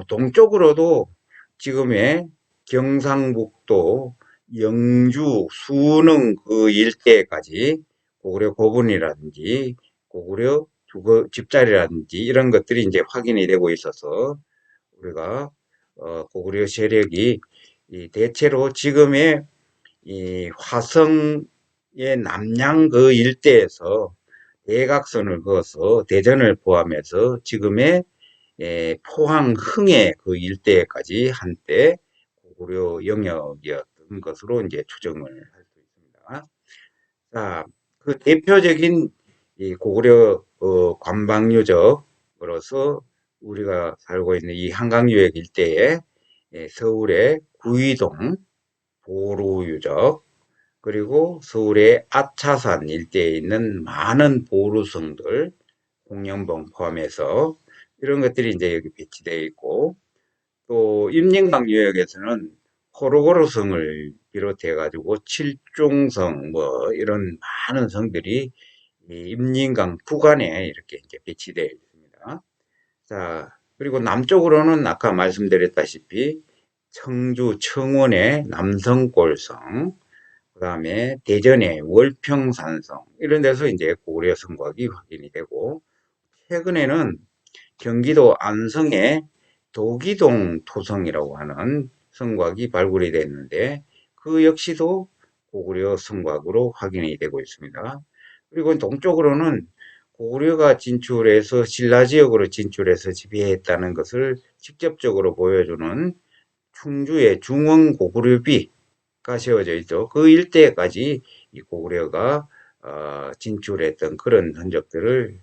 동쪽으로도 지금의 경상북도 영주, 순흥 그 일대까지 고구려 고분이라든지 고구려 주거 집자리라든지 이런 것들이 이제 확인이 되고 있어서 우리가 고구려 세력이 대체로 지금의 이 화성의 남양 그 일대에서 대각선을 그어서 대전을 포함해서 지금의 포항 흥해 그 일대까지 한때 고구려 영역이었던 것으로 이제 추정을 할 수 있습니다. 자, 그 대표적인 이 고구려 관방유적으로서 우리가 살고 있는 이 한강유역 일대에 서울의 구이동 보루유적, 그리고 서울의 아차산 일대에 있는 많은 보루성들, 공연봉 포함해서 이런 것들이 이제 여기 배치되어 있고, 또 임진강 유역에서는 호로고로성을 비롯해 가지고 칠중성 뭐 이런 많은 성들이 이 임진강 구간에 이렇게 이제 배치되어 있습니다. 자, 그리고 남쪽으로는 아까 말씀드렸다시피 청주 청원의 남성골성, 그다음에 대전의 월평산성 이런 데서 이제 고구려 성곽이 확인이 되고, 최근에는 경기도 안성의 도기동 토성이라고 하는 성곽이 발굴이 됐는데 그 역시도 고구려 성곽으로 확인이 되고 있습니다. 그리고 동쪽으로는 고구려가 진출해서 신라 지역으로 진출해서 지배했다는 것을 직접적으로 보여주는 충주의 중원 고구려비가 세워져 있죠. 그 일대까지 이 고구려가 진출했던 그런 흔적들을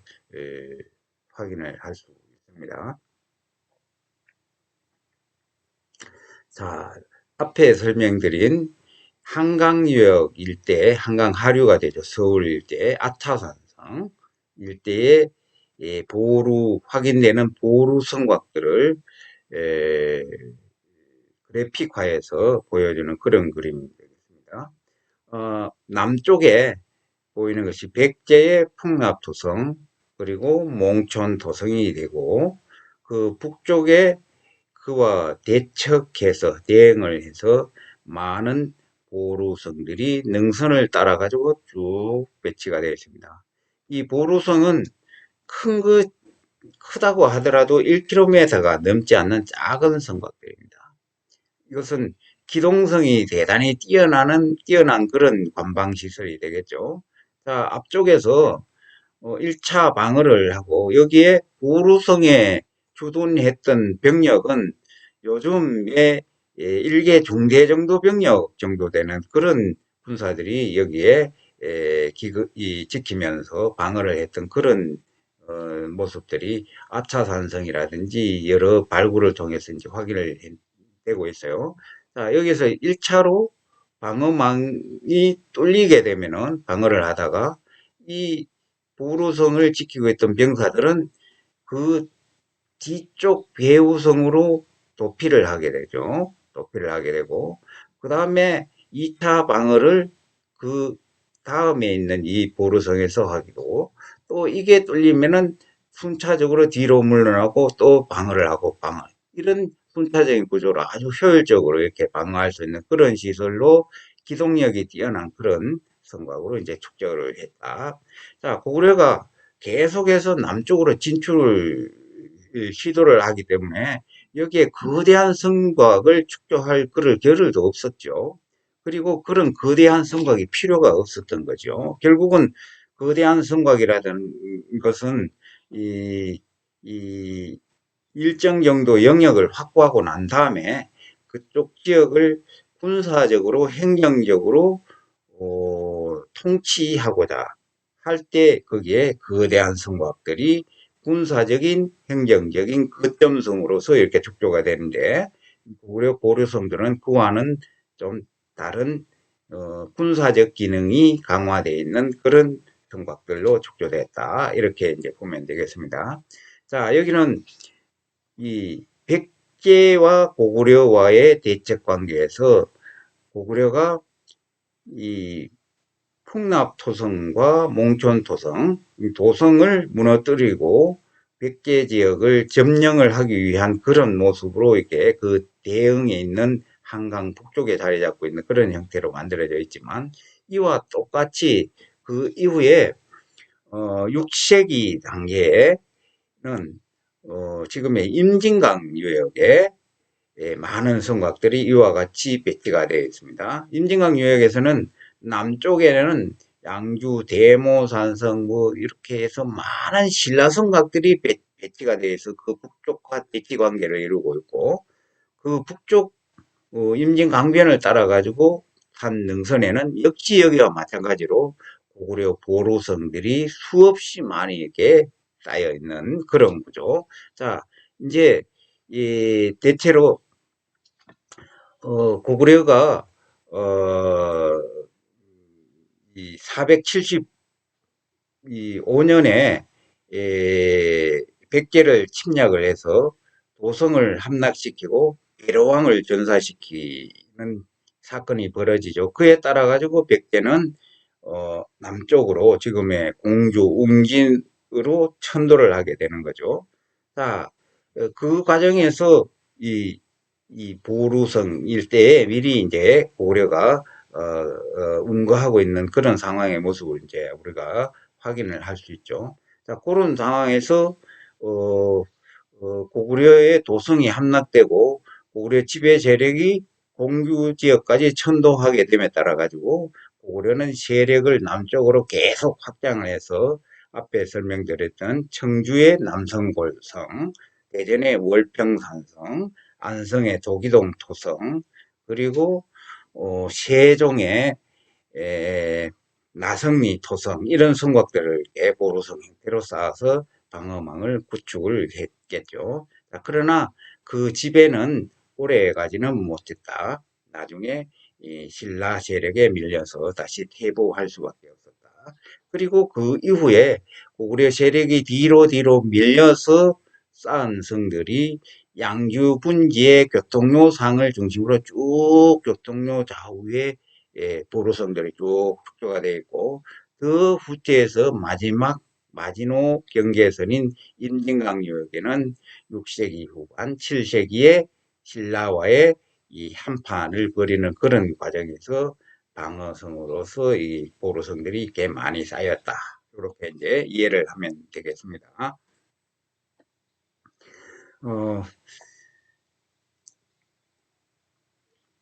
확인을 할 수 있습니다. 자, 앞에 설명드린 한강유역 일대, 한강 하류가 되죠. 서울 일대, 아차산성 일대에 확인되는 보루 성곽들을 그래픽화해서 보여주는 그런 그림이 되겠습니다. 남쪽에 보이는 것이 백제의 풍납토성, 그리고 몽촌토성이 되고, 그 북쪽에 그와 대척해서 대응을 해서 많은 보루성들이 능선을 따라 가지고 쭉 배치가 되어 있습니다. 이 보루성은 크다고 하더라도 1km가 넘지 않는 작은 성곽들입니다. 이것은 기동성이 대단히 뛰어난 그런 관방시설이 되겠죠. 자, 앞쪽에서 1차 방어를 하고 여기에 보루성에 주둔했던 병력은 요즘에 일개 중대 정도 병력 정도 되는 그런 군사들이 여기에 지키면서 방어를 했던 그런 모습들이 아차산성이라든지 여러 발굴을 통해서 이제 확인을 되고 있어요. 자, 여기서 1차로 방어망이 뚫리게 되면은 방어를 하다가 이 보루성을 지키고 있던 병사들은 그 뒤쪽 배후성으로 도피를 하게 되죠. 도피를 하게 되고, 그 다음에 2차 방어를 그 다음에 있는 이 보루성에서 하기도, 또 이게 뚫리면은 순차적으로 뒤로 물러나고 또 방어를 하고 이런 순차적인 구조로 아주 효율적으로 이렇게 방어할 수 있는 그런 시설로 기동력이 뛰어난 그런 성곽으로 이제 축적을 했다. 자, 고구려가 계속해서 남쪽으로 진출을 시도를 하기 때문에 여기에 거대한 성곽을 축적할 그럴 겨를도 없었죠. 그리고 그런 거대한 성곽이 필요가 없었던 거죠. 결국은 거대한 성곽이라는 것은 이 일정 정도 영역을 확보하고 난 다음에 그쪽 지역을 군사적으로 행정적으로 통치하고자 할 때 거기에 거대한 성곽들이 군사적인 행정적인 거점성으로서 이렇게 축조가 되는데, 고구려 고려성들은 그와는 좀 다른 군사적 기능이 강화되어 있는 그런 성곽들로 축조됐다. 이렇게 이제 보면 되겠습니다. 자, 여기는 이 백제와 고구려와의 대척 관계에서 고구려가 이 풍납토성과 몽촌토성, 이 도성을 무너뜨리고 백제 지역을 점령을 하기 위한 그런 모습으로 이렇게 그 대응에 있는 한강 북쪽에 자리 잡고 있는 그런 형태로 만들어져 있지만, 이와 똑같이 그 이후에 6세기 단계에는 지금의 임진강 유역에 많은 성곽들이 이와 같이 배치가 되어 있습니다. 임진강 유역에서는 남쪽에는 양주, 대모, 산성 뭐 이렇게 해서 많은 신라 성곽들이 배치가 되어 있어 그 북쪽과 대치 관계를 이루고 있고, 그 북쪽 임진강변을 따라 가지고 한 능선에는 역시 여기와 마찬가지로 고구려 보루성들이 수없이 많이 이렇게 쌓여 있는 그런 구조. 자, 이제 이 대체로 고구려가 이 475년에 백제를 침략을 해서 도성을 함락시키고 괴로왕을 전사시키는 사건이 벌어지죠. 그에 따라 가지고 백제는 남쪽으로 지금의 공주, 웅진으로 천도를 하게 되는 거죠. 자, 그 과정에서 이 보루성 일대에 미리 이제 고구려가 운거하고 있는 그런 상황의 모습을 이제 우리가 확인을 할 수 있죠. 자, 그런 상황에서 고구려의 도성이 함락되고 고구려 지배 세력이 공주 지역까지 천도하게 됨에 따라 가지고 고구려는 세력을 남쪽으로 계속 확장을 해서 앞에 설명드렸던 청주의 남성골성, 대전의 월평산성, 안성의 도기동 토성, 그리고 세종의 나성리 토성, 이런 성곽들을 보루성 형태로 쌓아서 방어망을 구축을 했겠죠. 자, 그러나 그 지배는 오래가지는 못했다. 나중에 이 신라 세력에 밀려서 다시 퇴보할 수밖에 없었다. 그리고 그 이후에 고구려 세력이 뒤로 밀려서 쌓은 성들이 양주 분지의 교통로상을 중심으로 쭉 교통로 좌우에 도로성들이 쭉 축조가 되어 있고, 그 후퇴에서 마지막 마지노 경계선인 임진강유역에는 6세기 후반, 7세기에 신라와의 이 한판을 벌이는 그런 과정에서 방어성으로서 이 보루성들이 꽤 많이 쌓였다. 이렇게 이제 이해를 하면 되겠습니다.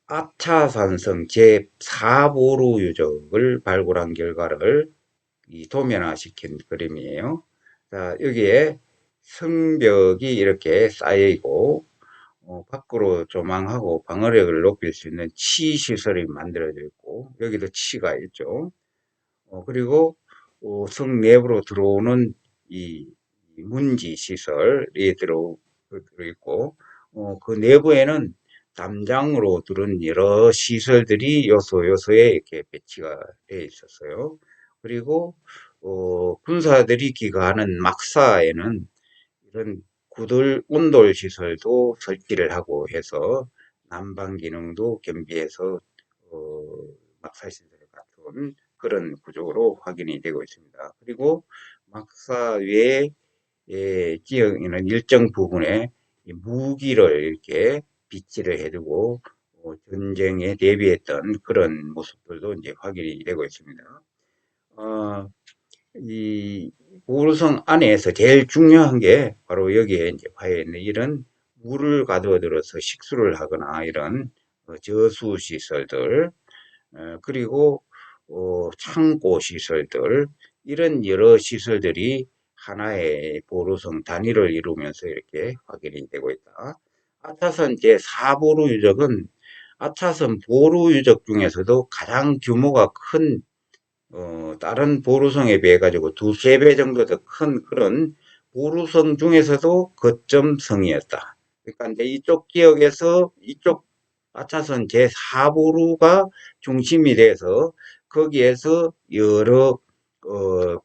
압차산성 제4보루 유적을 발굴한 결과를 도면화시킨 그림이에요. 자, 여기에 성벽이 이렇게 쌓여 있고, 밖으로 조망하고 방어력을 높일 수 있는 치 시설이 만들어져 있고, 여기도 치가 있죠. 그리고 성 내부로 들어오는 이 문지 시설이 들어있고, 그 내부에는 담장으로 들은 여러 시설들이 요소에 이렇게 배치가 되어 있었어요. 그리고 군사들이 기거하는 막사에는 이런 구들 온돌 시설도 설치를 하고 해서 난방 기능도 겸비해서 막사 시설 같은 그런 구조로 확인이 되고 있습니다. 그리고 막사 외에 지역에는 일정 부분에 무기를 이렇게 비치를 해두고 전쟁에 대비했던 그런 모습들도 이제 확인이 되고 있습니다. 이 보루성 안에서 제일 중요한 게 바로 여기에 이제 파여 있는 이런 물을 가둬들어서 식수를 하거나 이런 저수 시설들, 그리고 창고 시설들, 이런 여러 시설들이 하나의 보루성 단위를 이루면서 이렇게 확인이 되고 있다. 아차산 제4보루 유적은 아차산 보루 유적 중에서도 가장 규모가 큰 다른 보루성에 비해 가지고 두세 배 정도 더 큰 그런 보루성 중에서도 거점성이었다. 그러니까 이제 이쪽 지역에서 이쪽 아차선 제4보루가 중심이 돼서 거기에서 여러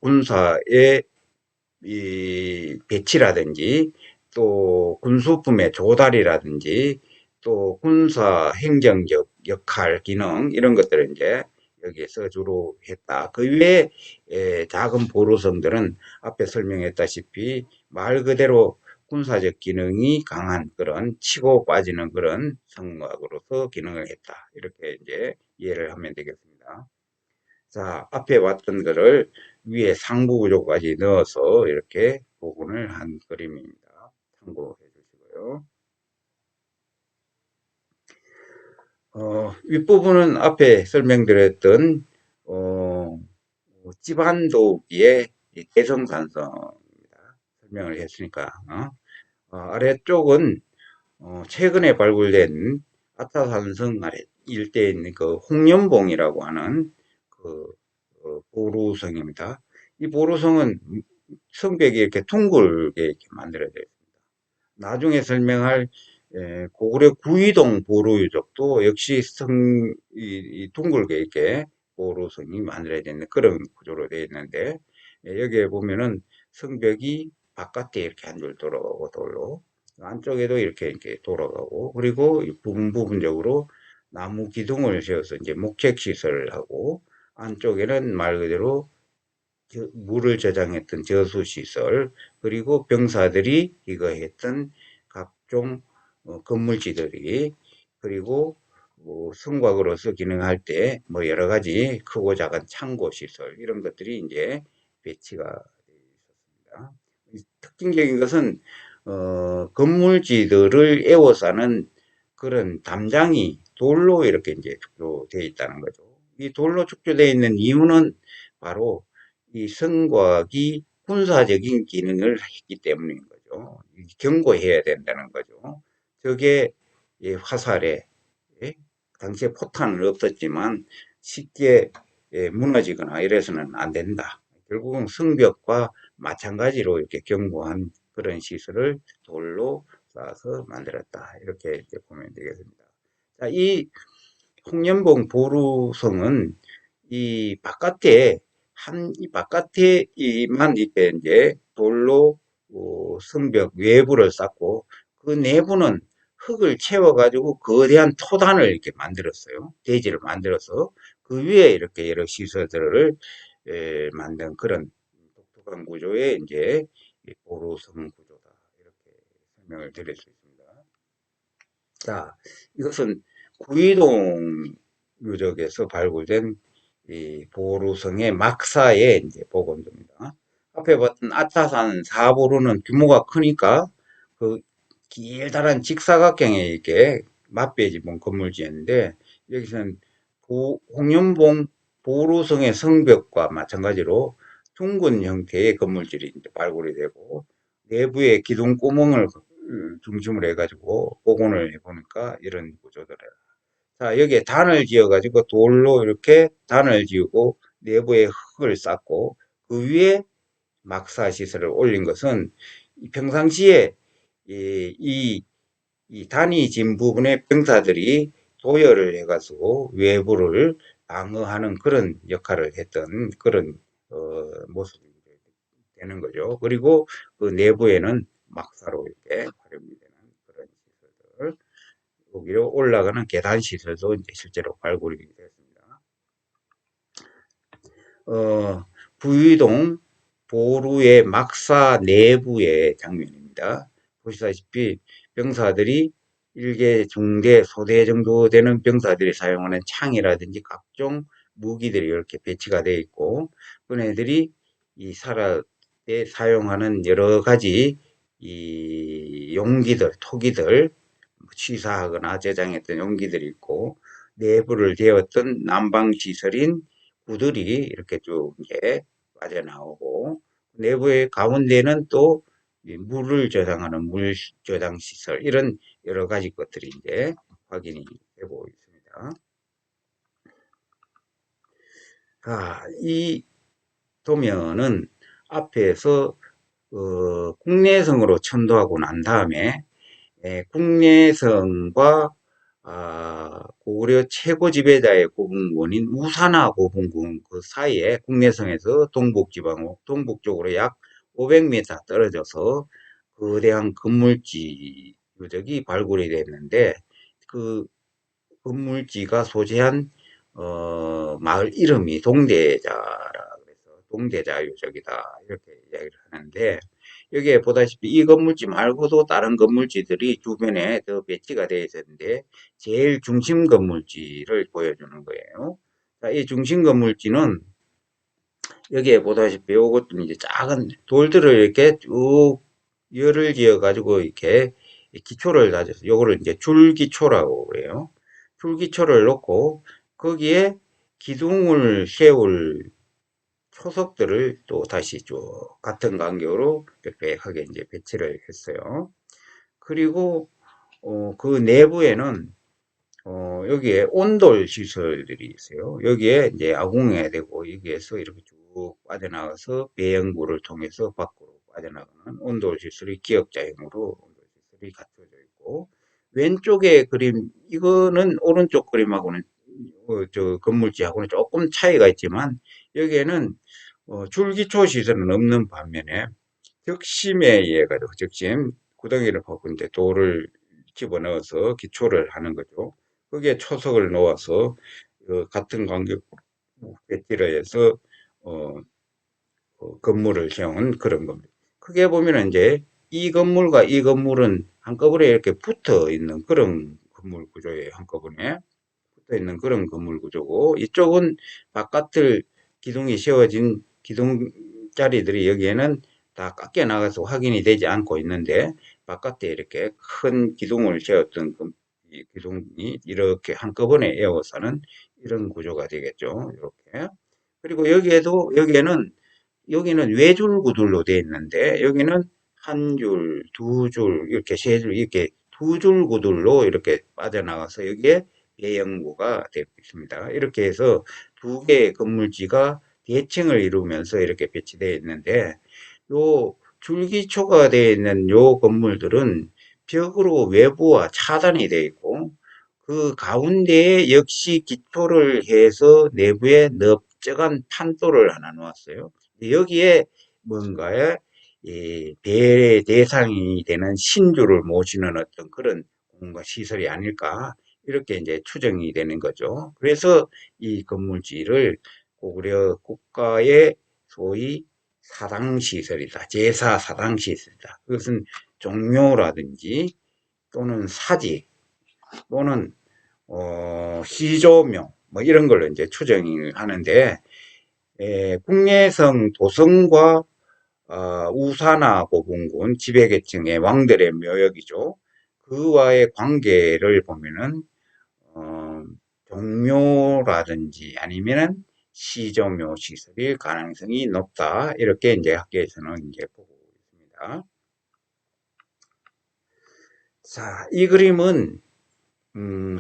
군사의 이 배치라든지 또 군수품의 조달이라든지 또 군사 행정적 역할 기능 이런 것들을 이제 여기에서 주로 했다. 그 외에 작은 보루성들은 앞에 설명했다시피 말 그대로 군사적 기능이 강한 그런 치고 빠지는 그런 성곽으로서 기능을 했다. 이렇게 이제 이해를 하면 되겠습니다. 자, 앞에 왔던 거를 위에 상부 구조까지 넣어서 이렇게 복원을 한 그림입니다. 참고해 주시고요. 윗부분은 앞에 설명드렸던 집안도기의 대성산성입니다. 설명을 했으니까 아래쪽은 최근에 발굴된 아타산성 아래 일대에 있는 그 홍련봉이라고 하는 그 보루성입니다. 이 보루성은 성벽이 이렇게 둥글게 이렇게 만들어져 있습니다. 나중에 설명할 고구려 구이동 보루유적도 역시 둥글게 이렇게 보루성이 만들어져 있는 그런 구조로 되어 있는데 여기에 보면은 성벽이 바깥에 이렇게 한 줄 돌아가고 돌로 안쪽에도 이렇게 돌아가고 그리고 부분적으로 나무 기둥을 세워서 이제 목책 시설을 하고 안쪽에는 말 그대로 물을 저장했던 저수시설 그리고 병사들이 이거 했던 각종 건물지들이 그리고 뭐 성곽으로서 기능할 때 뭐 여러 가지 크고 작은 창고 시설 이런 것들이 이제 배치가 되어 있었습니다. 특징적인 것은 건물지들을 에워싸는 그런 담장이 돌로 이렇게 이제 축조되어 있다는 거죠. 이 돌로 축조되어 있는 이유는 바로 이 성곽이 군사적인 기능을 했기 때문인 거죠. 경고해야 된다는 거죠. 적의 화살에 당시에 포탄은 없었지만 쉽게 무너지거나 이래서는 안 된다. 결국은 성벽과 마찬가지로 이렇게 견고한 그런 시설을 돌로 쌓아서 만들었다. 이렇게 이제 보면 되겠습니다. 자, 이 홍련봉 보루성은 이 바깥에 이 바깥에만 이렇게 이제 돌로 성벽 외부를 쌓고 그 내부는 흙을 채워가지고 거대한 토단을 이렇게 만들었어요. 대지를 만들어서 그 위에 이렇게 여러 시설들을 만든 그런 독특한 구조의 이제 보루성 구조다. 이렇게 설명을 드릴 수 있습니다. 자, 이것은 구이동 유적에서 발굴된 이 보루성의 막사의 이제 복원도입니다. 앞에 봤던 아차산 사보루는 규모가 크니까 그 길다란 직사각형의 이렇게 맞배지본 건물지였는데 여기서는 홍련봉 보루성의 성벽과 마찬가지로 둥근 형태의 건물질이 이제 발굴이 되고 내부에 기둥 구멍을 중심으로 해가지고 복원을 해보니까 이런 구조더라. 자, 여기에 단을 지어가지고 돌로 이렇게 단을 지우고 내부에 흙을 쌓고 그 위에 막사 시설을 올린 것은 평상시에 이 단이 진 부분에 병사들이 도열을 해가지고 외부를 방어하는 그런 역할을 했던 그런 모습이 되는 거죠. 그리고 그 내부에는 막사로 이렇게 활용이 되는 그런 시설들. 여기로 올라가는 계단 시설도 이제 실제로 발굴이 됐습니다. 부위동 보루의 막사 내부의 장면입니다. 보시다시피 병사들이 일개, 중대, 소대 정도 되는 병사들이 사용하는 창이라든지 각종 무기들이 이렇게 배치가 되어 있고 그네들이 이 살아 때 사용하는 여러 가지 이 용기들, 토기들 취사하거나 저장했던 용기들이 있고 내부를 데웠던 난방시설인 구들이 이렇게 쭉 이제 빠져나오고 내부의 가운데는 또 물을 저장하는 물 저장 시설 이런 여러 가지 것들이 이제 확인이 되고 있습니다. 이 도면은 앞에서 국내성으로 천도하고 난 다음에 국내성과 고구려 최고 지배자의 고분군인 우사나 고분군 그 사이에 국내성에서 동북쪽으로 약 500m 떨어져서 거대한 건물지 유적이 발굴이 됐는데 그 건물지가 소재한 마을 이름이 동대자라 그래서 동대자 유적이다 이렇게 이야기를 하는데 여기에 보다시피 이 건물지 말고도 다른 건물지들이 주변에 더 배치가 되어 있었는데 제일 중심 건물지를 보여주는 거예요. 자, 이 중심 건물지는 여기에 보다시피 이것도 이제 작은 돌들을 이렇게 쭉 열을 지어 가지고 이렇게 기초를 다져서 요거를 이제 줄기초라고 그래요. 줄기초를 놓고 거기에 기둥을 세울 초석들을 또 다시 쭉 같은 간격으로 빽빽하게 이제 배치를 했어요. 그리고 그 내부에는 여기에 온돌 시설들이 있어요. 여기에 이제 아궁이가 되고 여기에서 이렇게 쭉 빠져나가서 배연구를 통해서 밖으로 빠져나가는 온돌 시설이 기역자형으로 온돌 시설이 갖춰져 있고 왼쪽에 그림 이거는 오른쪽 그림하고는 저 건물지하고는 조금 차이가 있지만 여기에는 줄기초 시설은 없는 반면에 격심에 의해 가지고 적심 구덩이를 파고 이제 돌을 집어넣어서 기초를 하는 거죠. 거기에 초석을 놓아서 같은 간격 배치를 해서 어, 건물을 세운 그런 겁니다. 크게 보면 이제 이 건물과 이 건물은 한꺼번에 이렇게 붙어 있는 그런 건물 구조예요. 한꺼번에 붙어 있는 그런 건물 구조고 이쪽은 바깥을 기둥이 세워진 기둥 자리들이 여기에는 다 깎여 나가서 확인이 되지 않고 있는데 바깥에 이렇게 큰 기둥을 세웠던 이 기둥이 이렇게 한꺼번에 에워싸는 이런 구조가 되겠죠. 이렇게. 그리고 여기에는 여기는 외줄 구들로 되어 있는데 여기는 한 줄, 두 줄, 이렇게 세 줄, 이렇게 두 줄 구들로 이렇게 빠져나가서 여기에 배영구가 되어 있습니다. 이렇게 해서 두 개의 건물지가 대칭을 이루면서 이렇게 배치되어 있는데 요 줄기초가 되어 있는 요 건물들은 벽으로 외부와 차단이 되어 있고 그 가운데에 역시 기초를 해서 내부에 넓적한 판도를 하나 놓았어요. 여기에 뭔가의 대상이 되는 신주를 모시는 어떤 그런 공과 시설이 아닐까 이렇게 이제 추정이 되는 거죠. 그래서 이 건물지를 고구려 국가의 소위 사당시설이다. 제사 사당시설이다. 그것은 종묘라든지 또는 사지 또는 시조명 뭐 이런 걸로 이제 추정을 하는데 국내성 도성과 우사나 고분군 지배계층의 왕들의 묘역이죠. 그와의 관계를 보면은 종묘라든지 아니면은 시조묘 시설일 가능성이 높다. 이렇게 이제 학계에서는 이제 보고 있습니다. 자, 이 그림은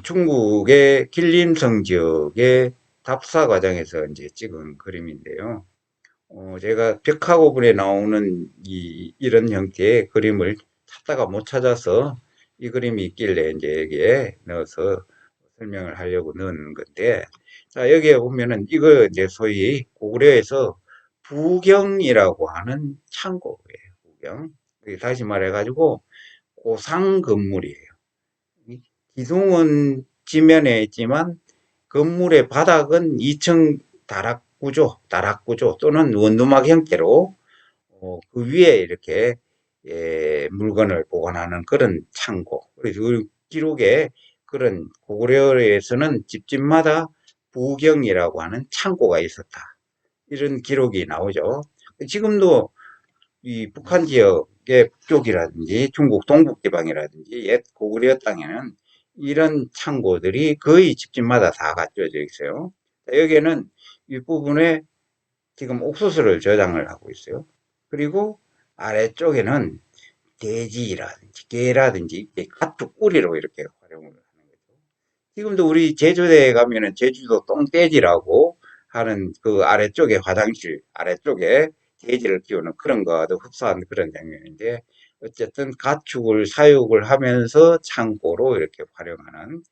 중국의 길림성 지역의 답사 과정에서 이제 찍은 그림인데요. 제가 벽화고분에 나오는 이런 형태의 그림을 찾다가 못 찾아서 이 그림이 있길래 이제 여기에 넣어서 설명을 하려고 넣은 건데, 자, 여기에 보면은 이거 이제 소위 고구려에서 부경이라고 하는 창고예요. 부경. 다시 말해가지고 고상 건물이에요. 기둥은 지면에 있지만 건물의 바닥은 2층 다락구조 또는 원두막 형태로 그 위에 이렇게 물건을 보관하는 그런 창고. 그래서 그 기록에 그런 고구려에서는 집집마다 부경이라고 하는 창고가 있었다. 이런 기록이 나오죠. 지금도 이 북한 지역의 북쪽이라든지 중국 동북지방이라든지 옛 고구려 땅에는 이런 창고들이 거의 집집마다 다 갖춰져 있어요. 여기에는 윗부분에 지금 옥수수를 저장을 하고 있어요. 그리고 아래쪽에는 돼지라든지 개라든지 가축 뿌리로 이렇게 활용을 하는 거죠. 지금도 우리 제주도에 가면은 제주도 똥돼지라고 하는 그 아래쪽에 화장실 아래쪽에 돼지를 키우는 그런 거와도 흡사한 그런 장면인데 어쨌든 가축을 사육을 하면서 창고로 이렇게 활용하는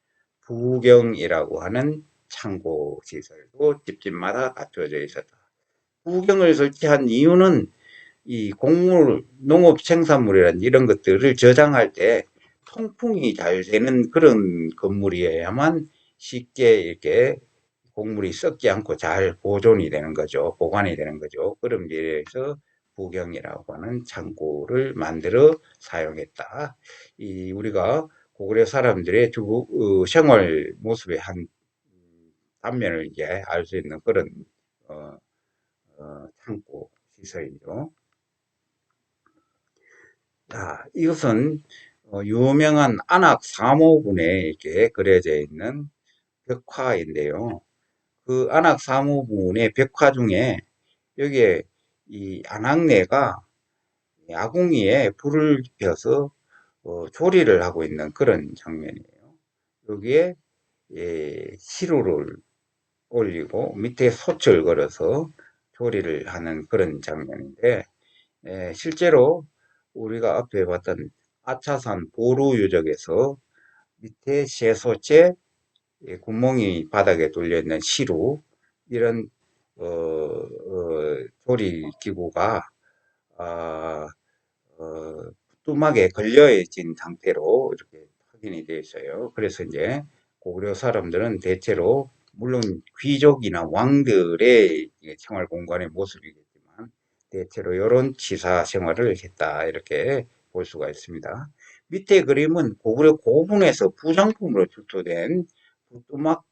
부경이라고 하는 창고 시설도 집집마다 갖춰져 있었다. 부경을 설치한 이유는 이 곡물, 농업 생산물이라든지 이런 것들을 저장할 때 통풍이 잘 되는 그런 건물이어야만 쉽게 이렇게 곡물이 썩지 않고 잘 보존이 되는 거죠. 보관이 되는 거죠. 그런 데에서 부경이라고 하는 창고를 만들어 사용했다. 이 우리가 고구려 사람들의 생활 모습의 한 단면을 이제 알 수 있는 그런 어, 창고 시설이죠. 자, 이것은 유명한 안악 사모군에 이렇게 그려져 있는 벽화인데요. 그 안악 사모군의 벽화 중에 여기에 이 안악내가 아궁이에 불을 펴서 조리를 하고 있는 그런 장면이에요. 여기에 시루를 올리고 밑에 솥을 걸어서 조리를 하는 그런 장면인데 실제로 우리가 앞에 봤던 아차산 보루 유적에서 밑에 쇠소재 구멍이 바닥에 뚫려 있는 시루 이런 조리 기구가 아, 뚜막에 걸려진 상태로 이렇게 확인이 되어 있어요. 그래서 이제 고구려 사람들은 대체로 물론 귀족이나 왕들의 생활 공간의 모습이겠지만 대체로 이런 치사 생활을 했다 이렇게 볼 수가 있습니다. 밑에 그림은 고구려 고분에서 부정품으로 출토된 뚜막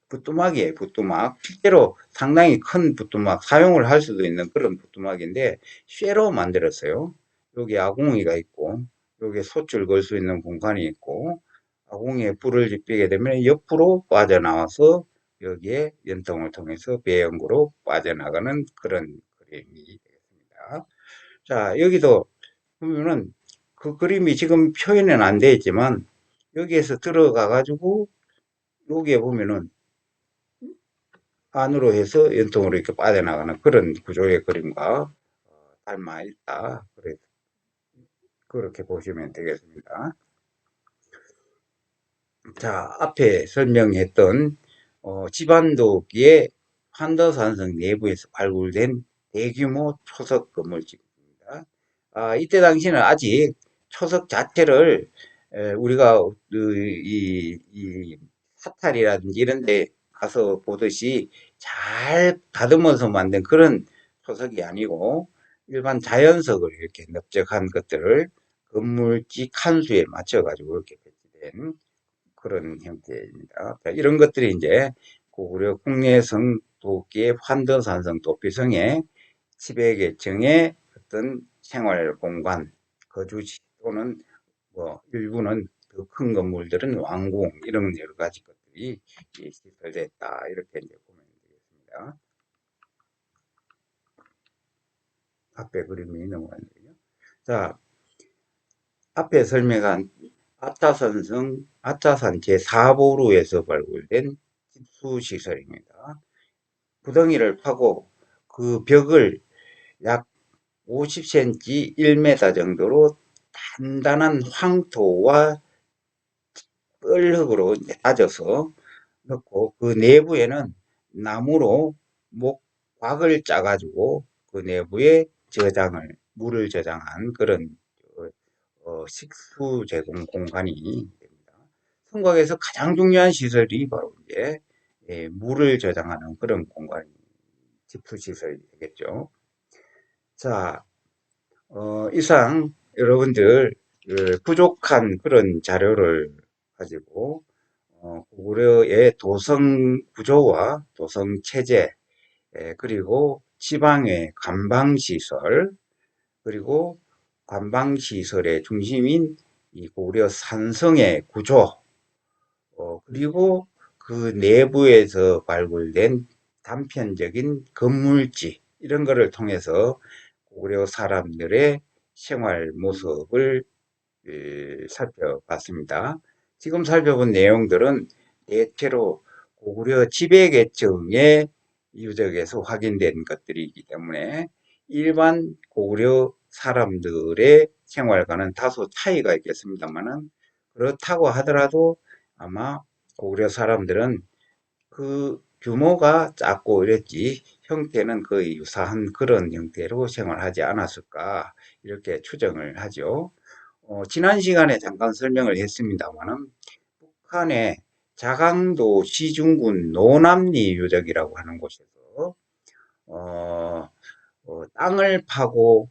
부뚜막이에요, 부뚜막. 실제로 상당히 큰 부뚜막, 사용을 할 수도 있는 그런 부뚜막인데, 쇠로 만들었어요. 여기 아궁이가 있고, 여기 솥줄 걸 수 있는 공간이 있고, 아궁이에 불을 지피게 되면 옆으로 빠져나와서 여기에 연통을 통해서 배연구로 빠져나가는 그런 그림이 되겠습니다. 자, 여기도 보면은 그 그림이 지금 표현은 안 되어 있지만, 여기에서 들어가 가지고, 여기에 보면은 안으로 해서 연통으로 이렇게 빠져나가는 그런 구조의 그림과 닮아 있다. 그렇게 보시면 되겠습니다. 자, 앞에 설명했던 집안도기의 환더산성 내부에서 발굴된 대규모 초석 건물집입니다. 이때 당시는 아직 초석 자체를 우리가 이 사찰이라든지 이런 데 가서 보듯이 잘 다듬어서 만든 그런 초석이 아니고 일반 자연석을 이렇게 넓적한 것들을 건물지 칸수에 맞춰 가지고 이렇게 배치된 그런 형태입니다. 이런 것들이 이제 고구려 국내성 도끼의 환더산성 도피성의 지배계층의 어떤 생활 공간, 거주지 또는 뭐 일부는 더 큰 건물들은 왕궁 이런 여러 가지 것들이 시설됐다 이렇게 이제 보면 되겠습니다. 앞에 그림이 넘어갔네요. 자, 앞에 설명한 아차산 제4보루에서 발굴된 집수시설입니다. 구덩이를 파고 그 벽을 약 50cm, 1m 정도로 단단한 황토와 뻘흙으로 다져서 넣고 그 내부에는 나무로 목곽을 짜가지고 그 내부에 물을 저장한 그런 식수 제공 공간이 됩니다. 성곽에서 가장 중요한 시설이 바로 이제 물을 저장하는 그런 공간이 집수시설이 되겠죠. 자, 이상 여러분들 부족한 그런 자료를 가지고 고구려의 도성 구조와 도성 체제 그리고 지방의 관방시설 그리고 관방시설의 중심인 이 고구려 산성의 구조 그리고 그 내부에서 발굴된 단편적인 건물지 이런 거를 통해서 고구려 사람들의 생활 모습을 살펴봤습니다. 지금 살펴본 내용들은 대체로 고구려 지배계층의 유적에서 확인된 것들이기 때문에 일반 고구려 사람들의 생활과는 다소 차이가 있겠습니다만은 그렇다고 하더라도 아마 고구려 사람들은 그 규모가 작고 이랬지 형태는 거의 유사한 그런 형태로 생활하지 않았을까 이렇게 추정을 하죠. 지난 시간에 잠깐 설명을 했습니다만은 북한의 자강도 시중군 노남리 유적이라고 하는 곳에서 어, 땅을 파고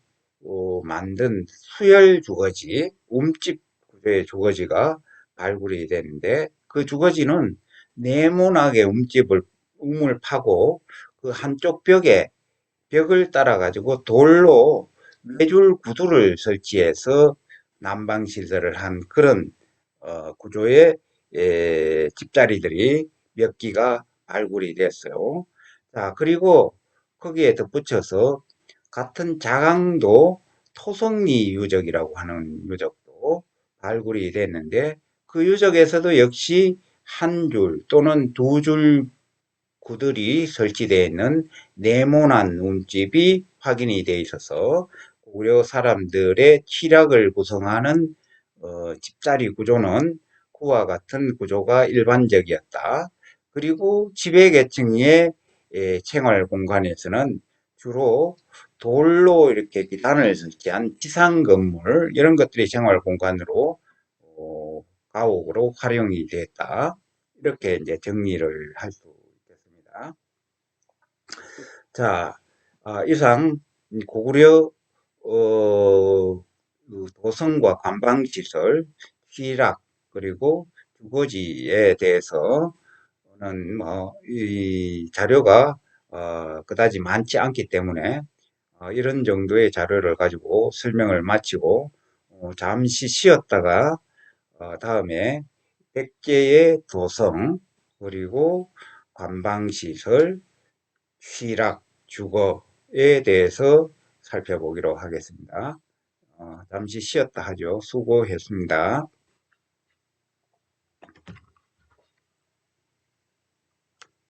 만든 수열 주거지, 움집 구조의 주거지가 발굴이 되는데 그 주거지는 네모나게 움을 파고 그 한쪽 벽을 따라 가지고 돌로 네 줄 구두를 설치해서 난방 시설을 한 그런 구조의 집자리들이 몇 기가 발굴이 됐어요. 자, 그리고 거기에 덧붙여서 같은 자강도 토성리 유적이라고 하는 유적도 발굴이 됐는데 그 유적에서도 역시 한 줄 또는 두 줄 구들이 설치되어 있는 네모난 움집이 확인이 되어 있어서 고구려 사람들의 취락을 구성하는 집자리 구조는 그와 같은 구조가 일반적이었다. 그리고 지배계층의 생활 공간에서는 주로 돌로 이렇게 기단을 설치한 지상 건물 이런 것들이 생활 공간으로 가옥으로 활용이 됐다. 이렇게 이제 정리를 할 수 있겠습니다. 자, 이상 고구려 그 도성과 관방시설, 시락 그리고 주거지에 대해서는 이 자료가 그다지 많지 않기 때문에 이런 정도의 자료를 가지고 설명을 마치고 잠시 쉬었다가 다음에 100개의 도성 그리고 관방시설, 취락, 주거에 대해서 살펴보기로 하겠습니다. 잠시 쉬었다 하죠. 수고했습니다.